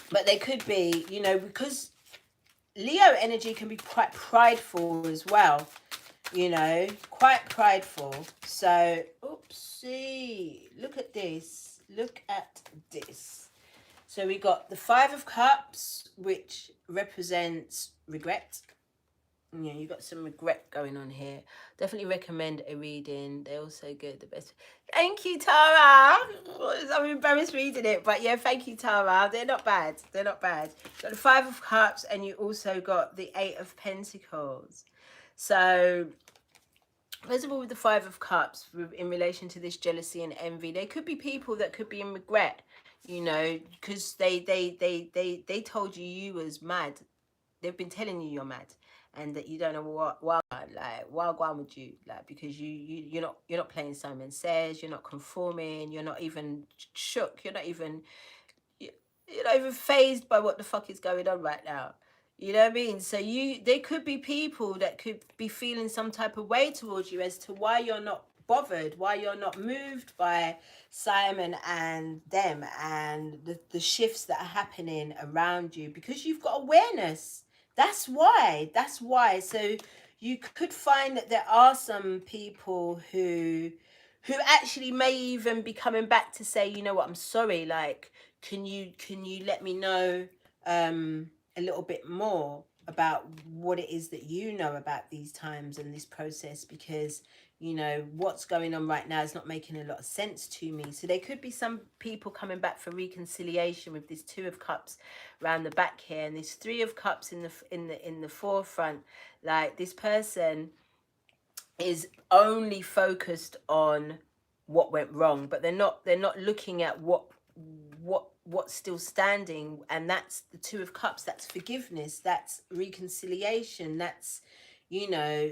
But they could be, you know, because Leo energy can be quite prideful as well. You know, quite prideful. So, oopsie. Look at this. Look at this. So we got the Five of Cups, which represents regret. Yeah, you got some regret going on here. Definitely recommend a reading. They're also good. The best. Thank you, Tara. I'm embarrassed reading it, but yeah, thank you, Tara. They're not bad. They're not bad. You got the Five of Cups, and you also got the Eight of Pentacles. So, first of all, with the Five of Cups, in relation to this jealousy and envy, there could be people that could be in regret, you know, because they told you was mad. They've been telling you you're mad, and that you don't know why would you, like, because you're not playing Simon Says, you're not conforming, you're not even shook, you're not even phased by what the fuck is going on right now. You know what I mean? So there could be people that could be feeling some type of way towards you as to why you're not bothered, why you're not moved by Simon and them and the shifts that are happening around you, because you've got awareness. That's why. So you could find that there are some people who actually may even be coming back to say, you know what, I'm sorry, like, can you let me know a little bit more about what it is that you know about these times and this process, because you know what's going on right now is not making a lot of sense to me. So there could be some people coming back for reconciliation with this Two of Cups around the back here, and this Three of Cups in the forefront. Like, this person is only focused on what went wrong, but they're not looking at what's still standing, and that's the Two of Cups. That's forgiveness, that's reconciliation, that's, you know,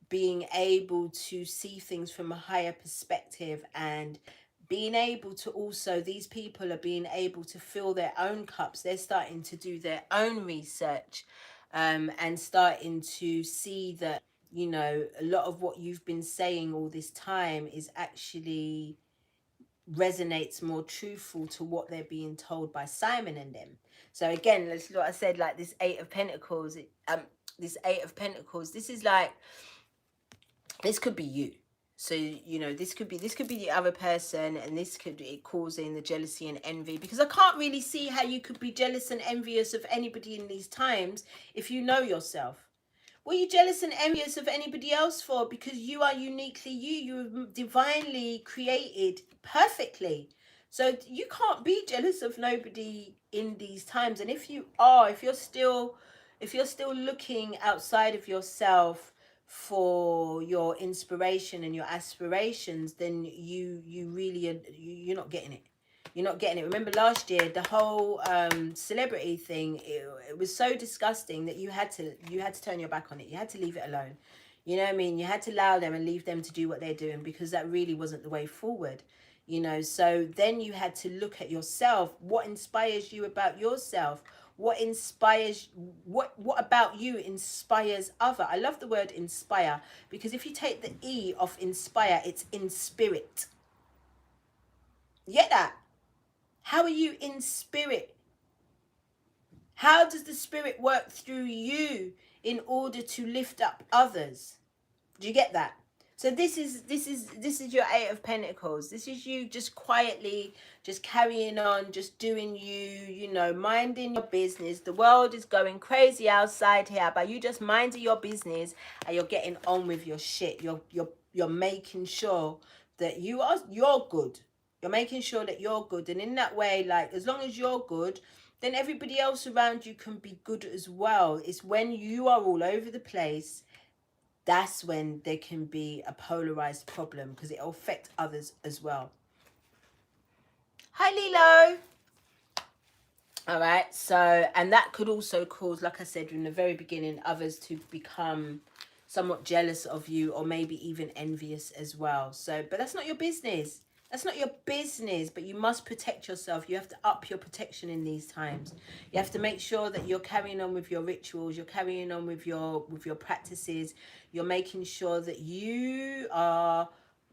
being able to see things from a higher perspective, and being able to also, these people are being able to fill their own cups. They're starting to do their own research, and starting to see that, you know, a lot of what you've been saying all this time is actually resonates more truthful to what they're being told by Simon and them. So again, that's what I said, like this Eight of Pentacles, this Eight of Pentacles, this is like, this could be you. So, you know, this could be the other person, and this could be causing the jealousy and envy, because I can't really see how you could be jealous and envious of anybody in these times if you know yourself. What are you jealous and envious of anybody else for? Because you are uniquely you. You were divinely created perfectly. So you can't be jealous of nobody in these times. And if you are, if you're still looking outside of yourself for your inspiration and your aspirations, then you really are, you're not getting it. You're not getting it. Remember last year, the whole celebrity thing, it was so disgusting that you had to turn your back on it. You had to leave it alone. You know what I mean? You had to allow them and leave them to do what they're doing, because that really wasn't the way forward. You know, so then you had to look at yourself. What inspires you about yourself? What inspires, what about you inspires other? I love the word inspire, because if you take the E off inspire, it's in spirit. You get that? How are you in spirit? How does the spirit work through you in order to lift up others? Do you get that? So this is your Eight of Pentacles. This is you just quietly, just carrying on, just doing you, you know, minding your business. The world is going crazy outside here, but you just minding your business and you're getting on with your shit. You're making sure that you're good. You're making sure that you're good. And in that way, like, as long as you're good, then everybody else around you can be good as well. It's when you are all over the place, that's when there can be a polarized problem, because it'll affect others as well. Hi, Lilo. All right. So, and that could also cause, like I said in the very beginning, others to become somewhat jealous of you, or maybe even envious as well. So, but that's not your business. That's not your business, but you must protect yourself. You have to up your protection in these times. You have to make sure that you're carrying on with your rituals, you're carrying on with your practices. You're making sure that you are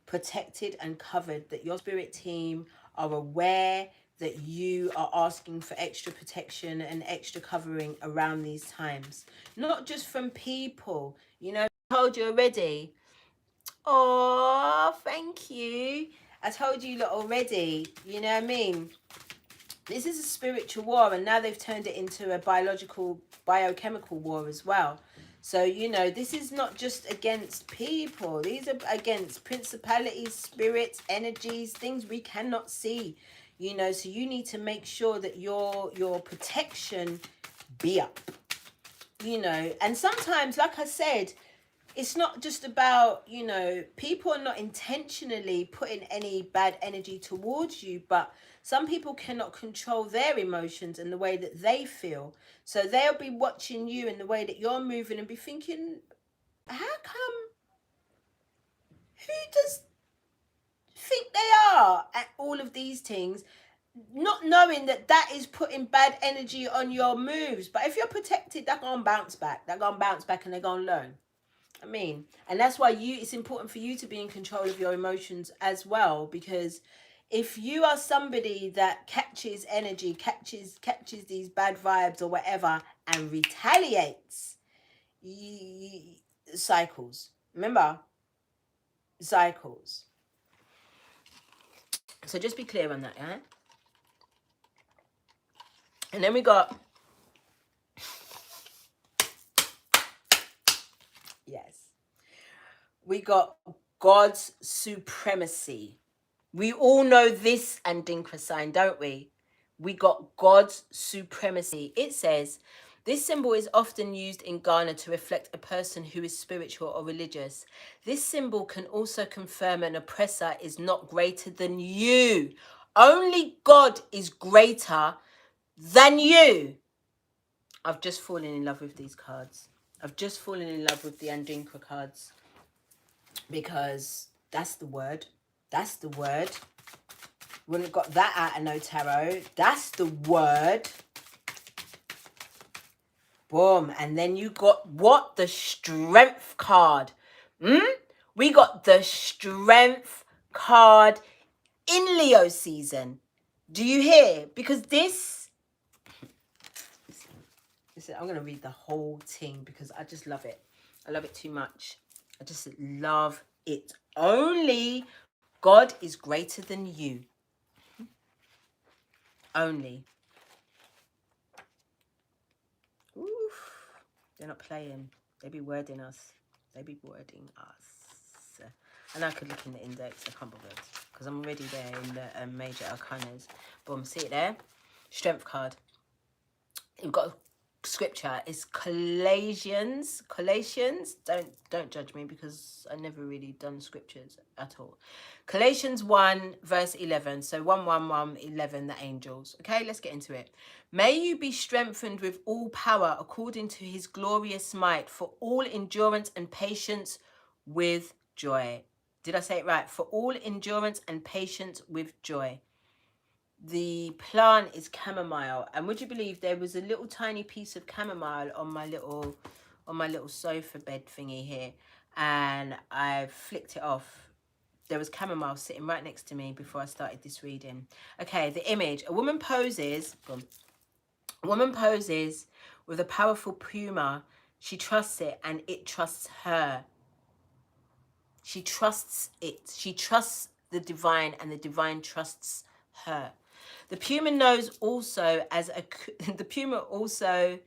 protected and covered, that your spirit team are aware that you are asking for extra protection and extra covering around these times. Not just from people, you know, I told you already. Oh, thank you. I told you lot already, you know what I mean? This is a spiritual war, and now they've turned it into a biochemical war as well. So, you know, this is not just against people. These are against principalities, spirits, energies, things we cannot see. You know, so you need to make sure that your protection be up. You know, and sometimes, like I said, it's not just about, you know, people are not intentionally putting any bad energy towards you, but some people cannot control their emotions and the way that they feel. So they'll be watching you and the way that you're moving and be thinking, how come, who does think they are at all of these things, not knowing that that is putting bad energy on your moves. But if you're protected, they're going to bounce back. They're going to bounce back and they're going to learn. I mean, and that's why it's important for you to be in control of your emotions as well, because if you are somebody that catches energy, catches these bad vibes or whatever, and retaliates, cycles. Remember, cycles. So just be clear on that, yeah? And then we got, yes, we got God's supremacy. We all know this Andinka sign, don't we? We got God's supremacy. It says, this symbol is often used in Ghana to reflect a person who is spiritual or religious. This symbol can also confirm an oppressor is not greater than you. Only God is greater than you. I've just fallen in love with these cards. I've just fallen in love with the Andinka cards, because that's the word. That's the word. Wouldn't have got that out of no tarot. That's the word. Boom. And then you got what? The strength card. We got the strength card in Leo season. Do you hear? Because this... Listen, I'm going to read the whole thing because I just love it. I love it too much. I just love it. Only God is greater than you. Only. Oof. They're not playing. They be wording us. They be wording us. And I could look in the index. I can't bother, because I'm already there in the major arcanas. Boom. See it there? Strength card. You've got scripture is Colossians. Don't judge me because I never really done scriptures at all. Colossians 1 verse 11. So 1:11, the angels. Okay, let's get into it. May you be strengthened with all power according to his glorious might, for all endurance and patience with joy. Did I say it right? For all endurance and patience with joy. The plant is chamomile, and would you believe there was a little tiny piece of chamomile on my little sofa bed thingy here, and I flicked it off. There was chamomile sitting right next to me before I started this reading. Okay, the image. A woman poses with a powerful puma. She trusts it and it trusts her. She trusts it. She trusts the divine and the divine trusts her. The puma knows also as the puma also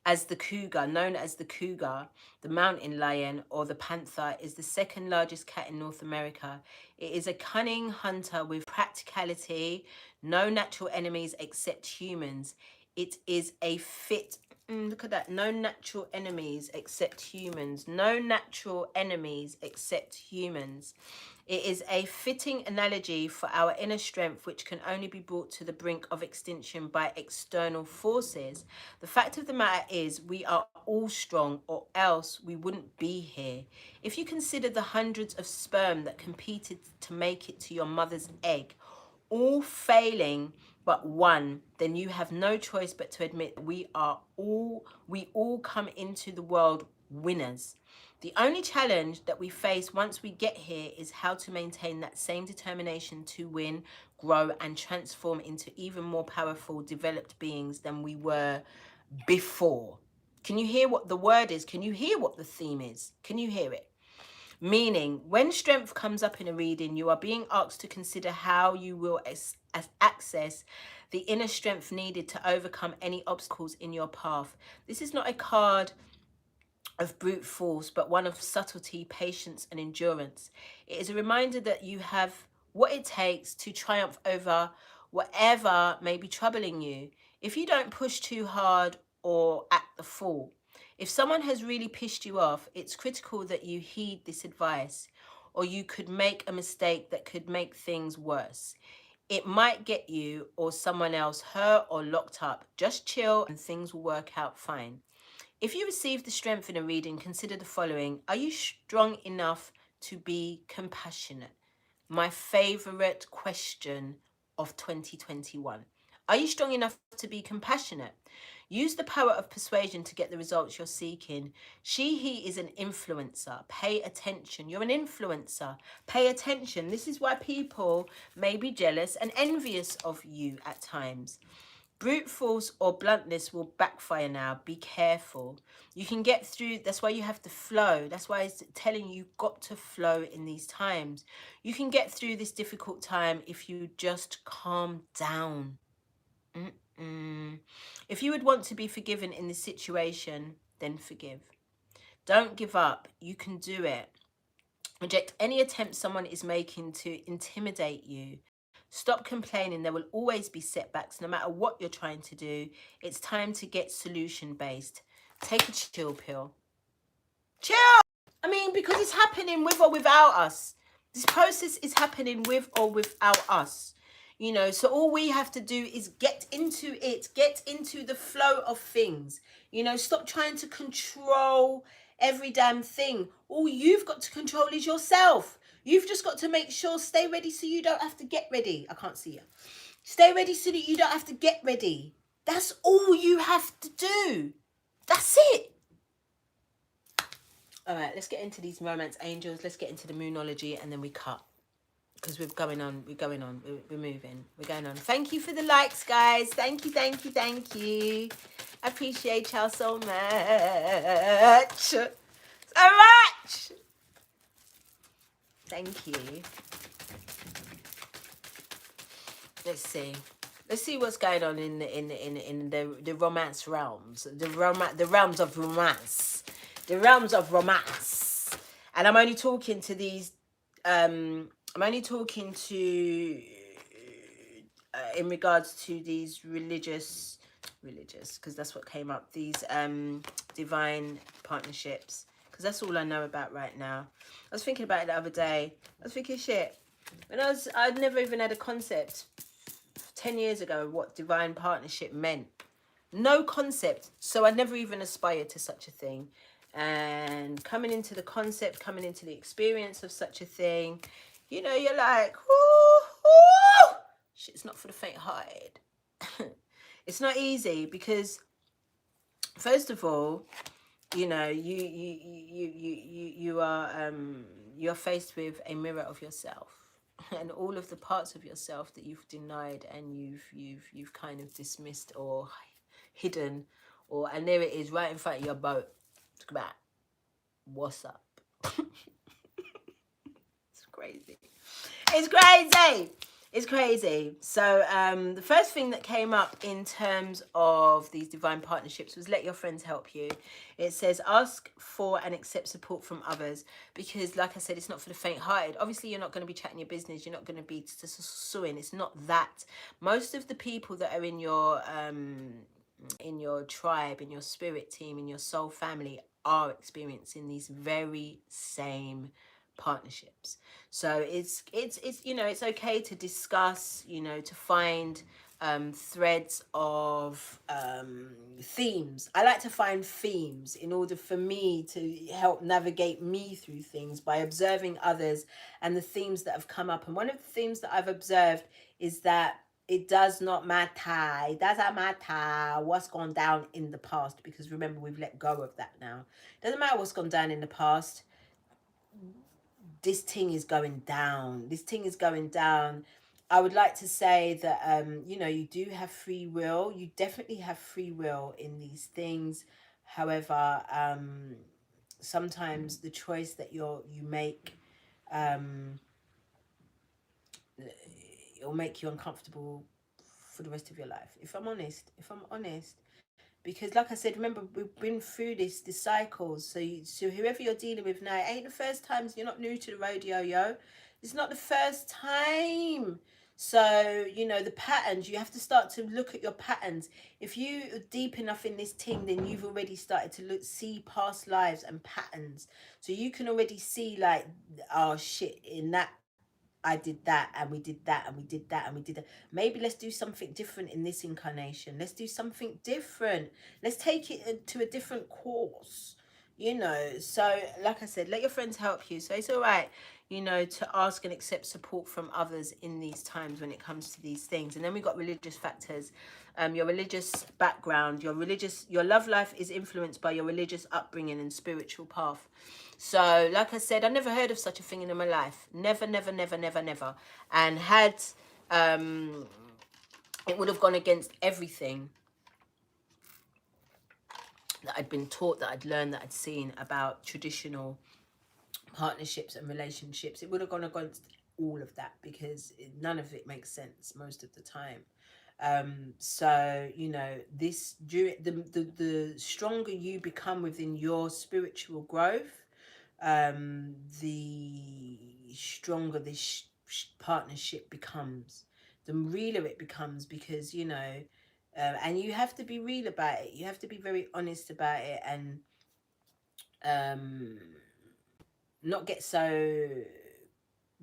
as the cougar, known as the cougar, the mountain lion, or the panther, is the second largest cat in North America. It is a cunning hunter with practicality, no natural enemies except humans. It is a fit, look at that, no natural enemies except humans. No natural enemies except humans. It is a fitting analogy for our inner strength, which can only be brought to the brink of extinction by external forces. The fact of the matter is, we are all strong, or else we wouldn't be here. If you consider the hundreds of sperm that competed to make it to your mother's egg, all failing but one, then you have no choice but to admit that we all come into the world winners. The only challenge that we face once we get here is how to maintain that same determination to win, grow, and transform into even more powerful, developed beings than we were before. Can you hear what the word is? Can you hear what the theme is? Can you hear it? Meaning, when strength comes up in a reading, you are being asked to consider how you will access the inner strength needed to overcome any obstacles in your path. This is not a card of brute force, but one of subtlety, patience, and endurance. It is a reminder that you have what it takes to triumph over whatever may be troubling you. If you don't push too hard or act the fool, if someone has really pissed you off, it's critical that you heed this advice, or you could make a mistake that could make things worse. It might get you or someone else hurt or locked up. Just chill and things will work out fine. If you receive the strength in a reading, consider the following. Are you strong enough to be compassionate? My favorite question of 2021. Are you strong enough to be compassionate? Use the power of persuasion to get the results you're seeking. He is an influencer. Pay attention. You're an influencer. Pay attention. This is why people may be jealous and envious of you at times. Brute force or bluntness will backfire now. Be careful. You can get through. That's why you have to flow. That's why it's telling you you've got to flow in these times. You can get through this difficult time if you just calm down. If you would want to be forgiven in this situation, then forgive. Don't give up. You can do it. Reject any attempt someone is making to intimidate you. Stop complaining. There will always be setbacks no matter what you're trying to do. It's time to get solution-based. Take a chill pill. Chill! I mean, because it's happening with or without us. This process is happening with or without us. You know, so all we have to do is get into it, get into the flow of things. You know, stop trying to control every damn thing. All you've got to control is yourself. You've just got to make sure, stay ready so you don't have to get ready. I can't see you. Stay ready so that you don't have to get ready. That's all you have to do. That's it. All right, let's get into these romance angels. Let's get into the moonology and then we cut. Because we're going on, we're moving, we're going on. Thank you for the likes, guys. Thank you. I appreciate y'all so much. So much. Thank you. Let's see what's going on in the romance realms, the realms of romance, And I'm only talking to these. I'm only talking to in regards to these religious religious, because that's what came up. These divine partnerships, because that's all I know about right now. I was thinking about it the other day. I was thinking, shit, when I'd never even had a concept 10 years ago what divine partnership meant. No concept. So I never even aspired to such a thing. And coming into the concept, coming into the experience of such a thing, you know, you're like, ooh, shit's not for the faint-hearted. It's not easy because, first of all, you know, you are you're faced with a mirror of yourself, and all of the parts of yourself that you've denied and you've kind of dismissed or hidden, and there it is right in front of your boat. Look at that. What's up? It's crazy. It's crazy. It's crazy. So the first thing that came up in terms of these divine partnerships was let your friends help you. It says ask for and accept support from others, because like I said, it's not for the faint-hearted. Obviously, you're not going to be chatting your business. You're not going to be suing. It's not that. Most of the people that are in your tribe, in your spirit team, in your soul family are experiencing these very same partnerships. So it's you know, it's okay to discuss, you know, to find threads of themes. I like to find themes in order for me to help navigate me through things by observing others and the themes that have come up. And one of the themes that I've observed is that it does not matter. It doesn't matter what's gone down in the past, because remember, we've let go of that now. It doesn't matter what's gone down in the past. This thing is going down. This thing is going down. I would like to say that, you know, you do have free will. You definitely have free will in these things. However, sometimes the choice that you make, it'll make you uncomfortable for the rest of your life. If I'm honest, because like I said, remember, we've been through this cycles. So whoever you're dealing with now, it ain't the first time. You're not new to the rodeo, yo. It's not the first time. So, you know, the patterns, you have to start to look at your patterns. If you are deep enough in this thing, then you've already started to see past lives and patterns. So you can already see like, oh shit, in that I did that, and we did that, and we did that, and we did that. Maybe let's do something different in this incarnation. Let's do something different. Let's take it to a different course, you know. So, like I said, let your friends help you. So it's all right, you know, to ask and accept support from others in these times when it comes to these things. And then we've got religious factors. Your religious background, your love life is influenced by your religious upbringing and spiritual path. So, like I said, I never heard of such a thing in my life. Never, never, never, never, never. And had it would have gone against everything that I'd been taught, that I'd learned, that I'd seen about traditional partnerships and relationships. It would have gone against all of that, because none of it makes sense most of the time. So, you know, this the stronger you become within your spiritual growth, the stronger this partnership becomes, the realer it becomes, because, you know, and you have to be real about it. You have to be very honest about it, and not get so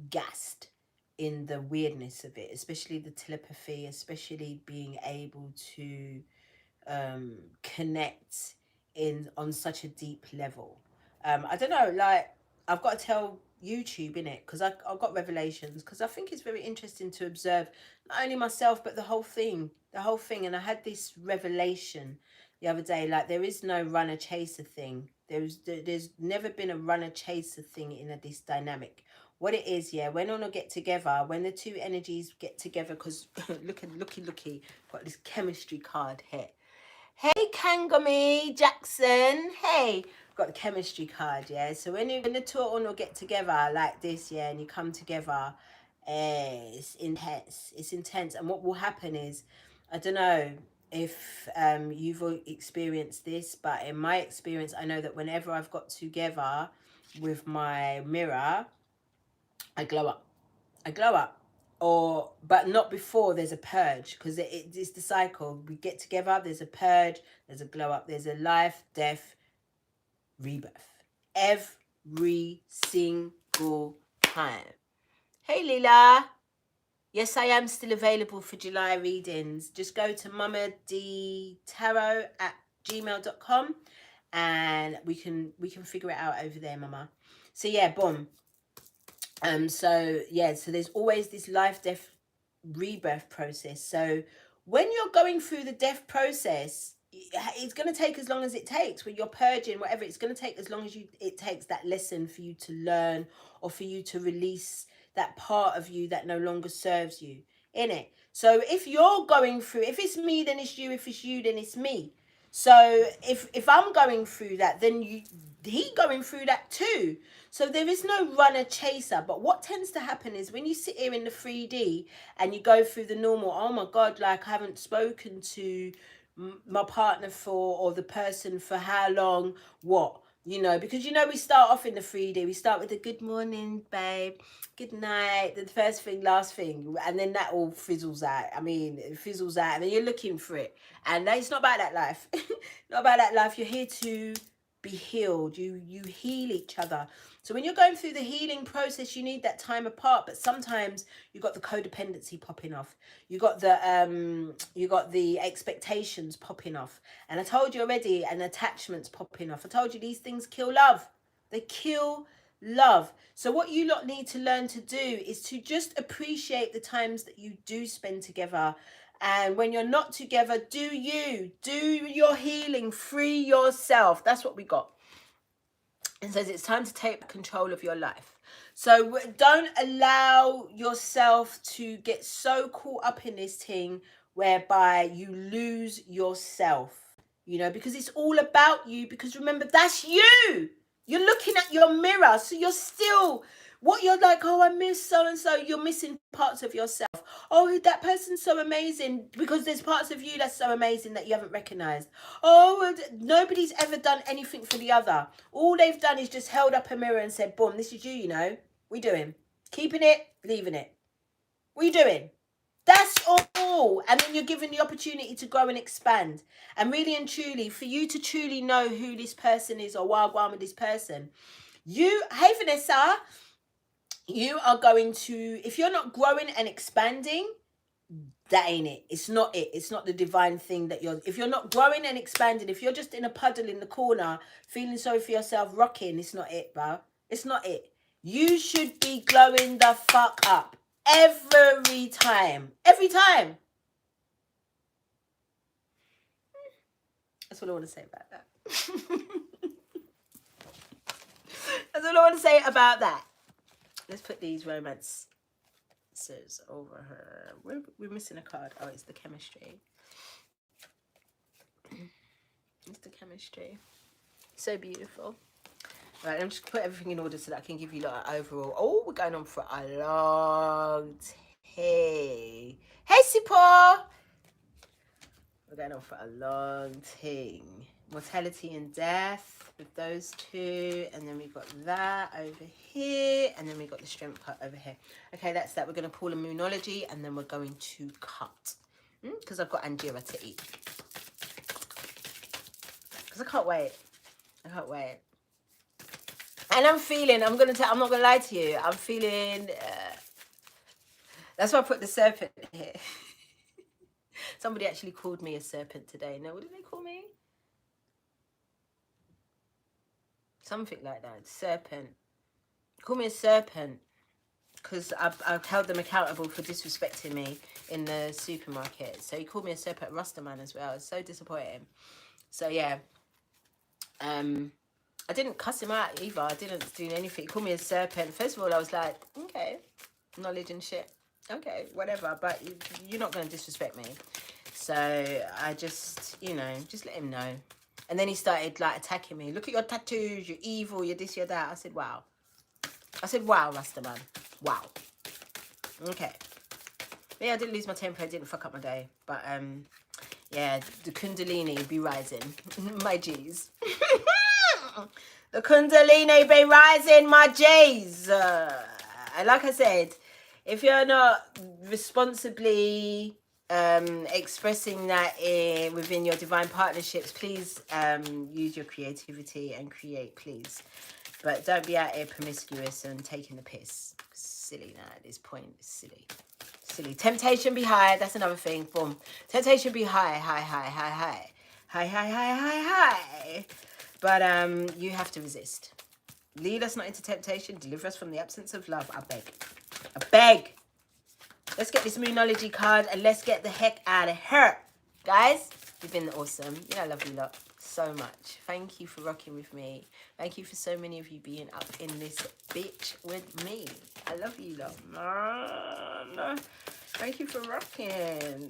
gassed in the weirdness of it, especially the telepathy, especially being able to connect on such a deep level. I don't know, like, I've got to tell YouTube, innit, because I've got revelations, because I think it's very interesting to observe not only myself but the whole thing. And I had this revelation the other day, like, there is no runner chaser thing. There's never been a runner chaser thing in this dynamic. What it is, yeah, when on a get together, when the two energies get together, because looky, got this chemistry card here. Hey, Kangami Jackson. Hey, got the chemistry card, yeah. So when the two will get together like this, yeah, and you come together, it's intense. It's intense. And what will happen is, I don't know if you've experienced this, but in my experience, I know that whenever I've got together with my mirror, I glow up. but not before there's a purge, because it's the cycle. We get together, there's a purge, there's a glow up, there's a life, death, rebirth. Every single time. Hey Lila. Yes, I am still available for July readings. Just go to mamadtarot@gmail.com and we can figure it out over there, mama. So yeah, boom. So there's always this life, death, rebirth process. So when you're going through the death process, it's going to take as long as it takes. When you're purging, whatever, it's going to take as long as it takes that lesson for you to learn, or for you to release that part of you that no longer serves you, in it. So if you're going through, if it's me, then it's you. If it's you, then it's me. So if I'm going through that, then he going through that too. So there is no runner chaser. But what tends to happen is when you sit here in the 3D and you go through the normal, oh my God, like I haven't spoken to my partner or the person for how long, what? You know, because we start off in the 3D. We start with a good morning, babe. Good night. The first thing, last thing. And then that all fizzles out. I mean, it fizzles out. And then you're looking for it. And it's not about that life. Not about that life. You're here to be healed. You heal each other. So when you're going through the healing process, you need that time apart. But sometimes you got the codependency popping off. You got the expectations popping off. And I told you already, and attachments popping off. I told you these things kill love. They kill love. So what you lot need to learn to do is to just appreciate the times that you do spend together. And when you're not together, do your healing, free yourself. That's what we got. And says it's time to take control of your life. So don't allow yourself to get so caught up in this thing whereby you lose yourself, because it's all about you. Because remember, that's you. You're looking at your mirror. So you're still, what you're like, oh, I miss so-and-so. You're missing parts of yourself. Oh, that person's so amazing, because there's parts of you that's so amazing that you haven't recognized. Oh, nobody's ever done anything for the other. All they've done is just held up a mirror and said, boom, this is you, We doing. Keeping it, leaving it. We doing. That's all. And then you're given the opportunity to grow and expand. And really and truly, for you to truly know who this person is, or wagwan with this person, hey Vanessa, you are going to, if you're not growing and expanding, that ain't it. It's not it. It's not the divine thing that if you're not growing and expanding, if you're just in a puddle in the corner, feeling sorry for yourself, rocking, it's not it, bro. It's not it. You should be glowing the fuck up every time. Every time. That's what I want to say about that. That's all I want to say about that. Let's put these romances over her. We're missing a card. Oh, it's the chemistry. It's the chemistry. So beautiful. Right, I'm just put everything in order so that I can give you like an overall. Oh, we're going on for a long tea. Hey, Sipo. We're going on for a long tea. Mortality and death with those two, and then we've got that over here, and then we've got the strength cut over here. Okay, that's that. We're going to pull a moonology, and then we're going to cut, because I've got Anjira to eat, because I can't wait. And I'm not gonna lie to you, I'm feeling that's why I put the serpent here. Somebody actually called me a serpent today. No, what did they call me? Something like that. Serpent. Call me a serpent, because I've held them accountable for disrespecting me in the supermarket. So he called me a serpent Rastaman as well. It's so disappointing. So yeah. I didn't cuss him out either. I didn't do anything. He called me a serpent. First of all, I was like, okay, knowledge and shit. Okay, whatever. But you're not going to disrespect me. So I just, just let him know. And then he started like attacking me. Look at your tattoos. You're evil. You're this, you're that. I said, wow. Rastaman. Wow. Okay. Yeah, I didn't lose my temper. I didn't fuck up my day. But, yeah, the Kundalini be rising. My G's. The Kundalini be rising, my G's. And like I said, If you're not responsibly expressing that within your divine partnerships, please use your creativity and create, please. But don't be out here promiscuous and taking the piss. Silly now at this point. Silly. Silly. Temptation be high. That's another thing. Boom. Temptation be high, high, high, high, high. High, high, high, high, high. But you have to resist. Lead us not into temptation. Deliver us from the absence of love. I beg. I beg. Let's get this Moonology card and let's get the heck out of here. Guys, you've been awesome. You know I love you lot so much. Thank you for rocking with me. Thank you for so many of you being up in this bitch with me. I love you lot. Man. Thank you for rocking.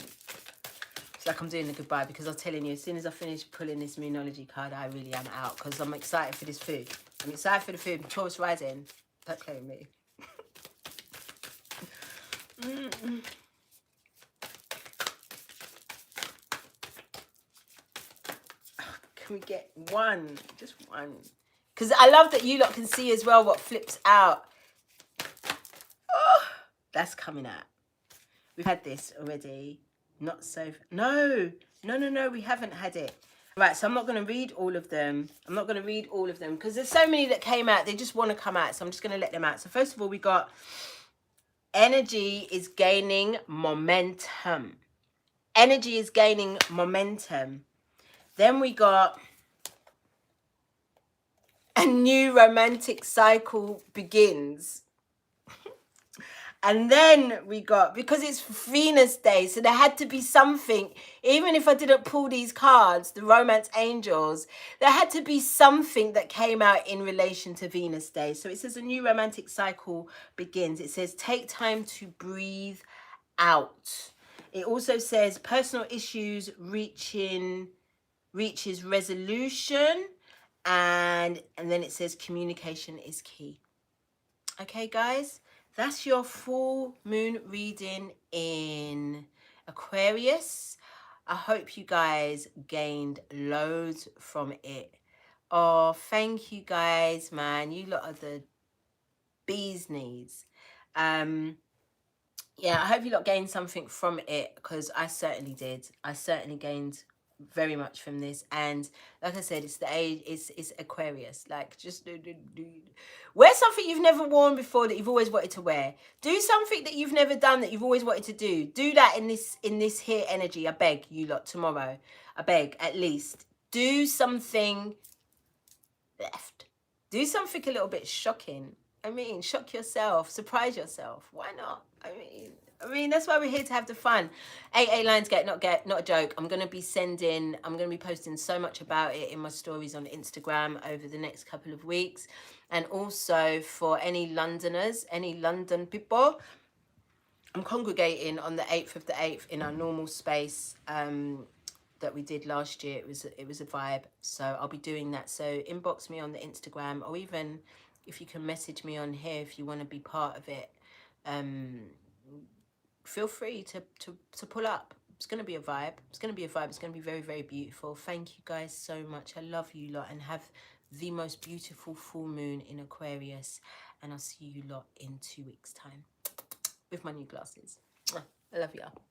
It's like I'm doing the goodbye because I'm telling you, as soon as I finish pulling this Moonology card, I really am out because I'm excited for this food. I'm excited for the food. Taurus rising. Don't claim me. Can we get one? Just one. Because I love that you lot can see as well what flips out. Oh, that's coming out. We've had this already. Not so... No, we haven't had it. Right, so I'm not going to read all of them. I'm not going to read all of them because there's so many that came out. They just want to come out, so I'm just going to let them out. So first of all, we got energy is gaining momentum. Energy is gaining momentum. Then we got a new romantic cycle begins. And then we got, because it's Venus Day, so there had to be something, even if I didn't pull these cards, the romance angels, there had to be something that came out in relation to Venus Day. So it says a new romantic cycle begins. It says take time to breathe out. It also says personal issues reaches resolution, and then it says communication is key. Okay, guys, that's your full moon reading in Aquarius. I hope you guys gained loads from it. Oh, thank you guys, man. You lot are the bee's knees. Yeah, I hope you lot gained something from it because I certainly did. I certainly gained very much from this. And like I said, it's the age, it's Aquarius. Like, just wear something you've never worn before that you've always wanted to wear. Do something that you've never done that you've always wanted to do. Do that in this here energy. I beg you lot tomorrow. I beg, at least. Do something left. Do something a little bit shocking. I mean, shock yourself, surprise yourself. Why not? I mean, that's why we're here to have the fun. 8 lines not a joke. I'm going to be posting so much about it in my stories on Instagram over the next couple of weeks. And also for any Londoners, any London people, I'm congregating on the 8th of the 8th in our normal space that we did last year. It was a vibe. So I'll be doing that. So inbox me on the Instagram, or even if you can message me on here if you want to be part of it. Feel free to pull up. It's going to be a vibe. It's going to be a vibe. It's going to be very, very beautiful. Thank you guys so much. I love you lot, and have the most beautiful full moon in Aquarius. And I'll see you lot in 2 weeks' time with my new glasses. I love y'all.